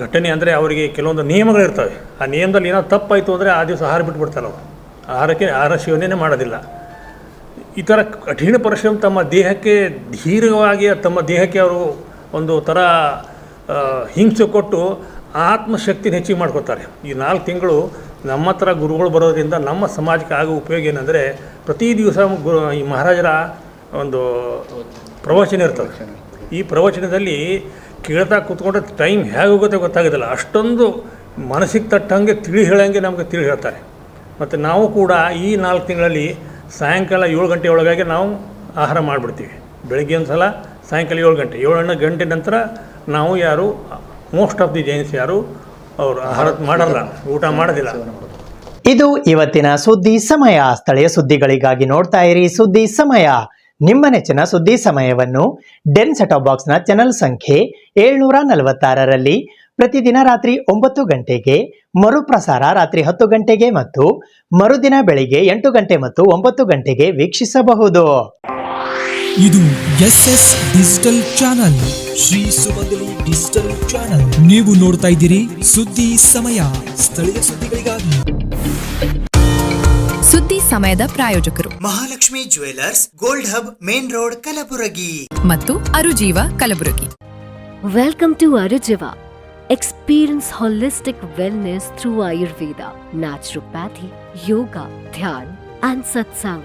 ಘಟನೆ ಅಂದರೆ ಅವರಿಗೆ ಕೆಲವೊಂದು ನಿಯಮಗಳಿರ್ತವೆ. ಆ ನಿಯಮದಲ್ಲಿ ಏನಾದ್ರು ತಪ್ಪಾಯಿತು ಅಂದರೆ ಆ ದಿವಸ ಆಹಾರ ಬಿಟ್ಬಿಡ್ತಾರೆ. ಅವರು ಆಹಾರ ಸೇವನೆ ಮಾಡೋದಿಲ್ಲ. ಈ ಥರ ಕಠಿಣ ಪರಿಶ್ರಮ ತಮ್ಮ ದೇಹಕ್ಕೆ ಧೀರವಾಗಿ ತಮ್ಮ ದೇಹಕ್ಕೆ ಅವರು ಒಂದು ಥರ ಹಿಂಸೆ ಕೊಟ್ಟು ಆತ್ಮಶಕ್ತಿನ ಹೆಚ್ಚಿಗೆ ಮಾಡ್ಕೋತಾರೆ. ಈ 4 ತಿಂಗಳು ನಮ್ಮ ಹತ್ರ ಗುರುಗಳು ಬರೋದ್ರಿಂದ ನಮ್ಮ ಸಮಾಜಕ್ಕೆ ಆಗೋ ಉಪಯೋಗ ಏನಂದರೆ ಪ್ರತಿ ದಿವಸ ಈ ಮಹಾರಾಜರ ಒಂದು ಪ್ರವಚನ ಇರ್ತದೆ. ಈ ಪ್ರವಚನದಲ್ಲಿ ಕೇಳ್ತಾ ಕೂತ್ಕೊಂಡ್ರೆ ಟೈಮ್ ಹೇಗೆ ಹೋಗುತ್ತೆ ಗೊತ್ತಾಗೋದಿಲ್ಲ. ಅಷ್ಟೊಂದು ಮನಸ್ಸಿಗೆ ತಟ್ಟಂಗೆ ಹೇಳಂಗೆ ನಮಗೆ ತಿಳಿ ಹೇಳ್ತಾರೆ. ಮತ್ತು ನಾವು ಕೂಡ ಈ 4 ತಿಂಗಳಲ್ಲಿ ಸಾಯಂಕಾಲ 7 ಗಂಟೆ ಒಳಗಾಗಿ ನಾವು ಆಹಾರ ಮಾಡಿಬಿಡ್ತೀವಿ. ಬೆಳಗ್ಗೆ ಒಂದು ಸಲ, ಸಾಯಂಕಾಲ 7 ಗಂಟೆ 7 ಗಂಟೆ ನಂತರ ನಾವು ಯಾರು ಮೋಸ್ಟ್ ಆಫ್ ದಿ ಜೈನ್ಸ್ ಯಾರು ಅವರು ಆಹಾರ ಮಾಡಲ್ಲ, ಊಟ ಮಾಡೋದಿಲ್ಲ. ಇದು ಇವತ್ತಿನ ಸುದ್ದಿ ಸಮಯ. ಸ್ಥಳೀಯ ಸುದ್ದಿಗಳಿಗಾಗಿ ನೋಡ್ತಾ ಇರಿ ಸುದ್ದಿ ಸಮಯ. ನಿಮ್ಮ ನೆಚ್ಚಿನ ಸುದ್ದಿ ಸಮಯವನ್ನು ಡೆನ್ ಸೆಟಾಪ್ ಬಾಕ್ಸ್ನ ಚಾನೆಲ್ ಸಂಖ್ಯೆ 746ರಲ್ಲಿ ಪ್ರತಿದಿನ ರಾತ್ರಿ 9 ಗಂಟೆಗೆ, ಮರುಪ್ರಸಾರ ರಾತ್ರಿ 10 ಗಂಟೆಗೆ ಮತ್ತು ಮರುದಿನ ಬೆಳಿಗ್ಗೆ 8 ಗಂಟೆ ಮತ್ತು 9 ಗಂಟೆಗೆ ವೀಕ್ಷಿಸಬಹುದು. ಇದು SS ಡಿಜಿಟಲ್ ಚಾನಲ್, ಶ್ರೀ ಸುಮಂಗಲಿ ಡಿಜಿಟಲ್ ಚಾನಲ್. ನೀವು ನೋಡ್ತಾ ಇದ್ದೀರಿ ಸುದ್ದಿ ಸಮಯ, ಸ್ಥಳೀಯ ಸುದ್ದಿಗಳಿಗಾಗಿ. ಸುದ್ದಿ ಸಮಯದ ಪ್ರಾಯೋಜಕರು Mahalakshmi jewellers, gold hub, main road, Kalaburagi ಮತ್ತು ಅರುಜೀವ Kalaburagi. Welcome to Arujiva. Experience holistic wellness through Ayurveda, naturopathy, yoga, dhyan, and satsang.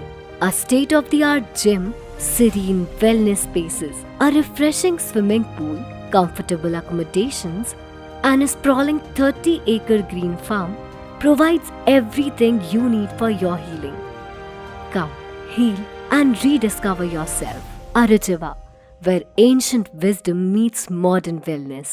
A state-of-the-art gym, serene wellness spaces, a refreshing swimming pool, comfortable accommodations, and a sprawling 30-acre green farm provides everything you need for your healing. Come, heal, and rediscover yourself. Arujiva, where ancient wisdom meets modern wellness.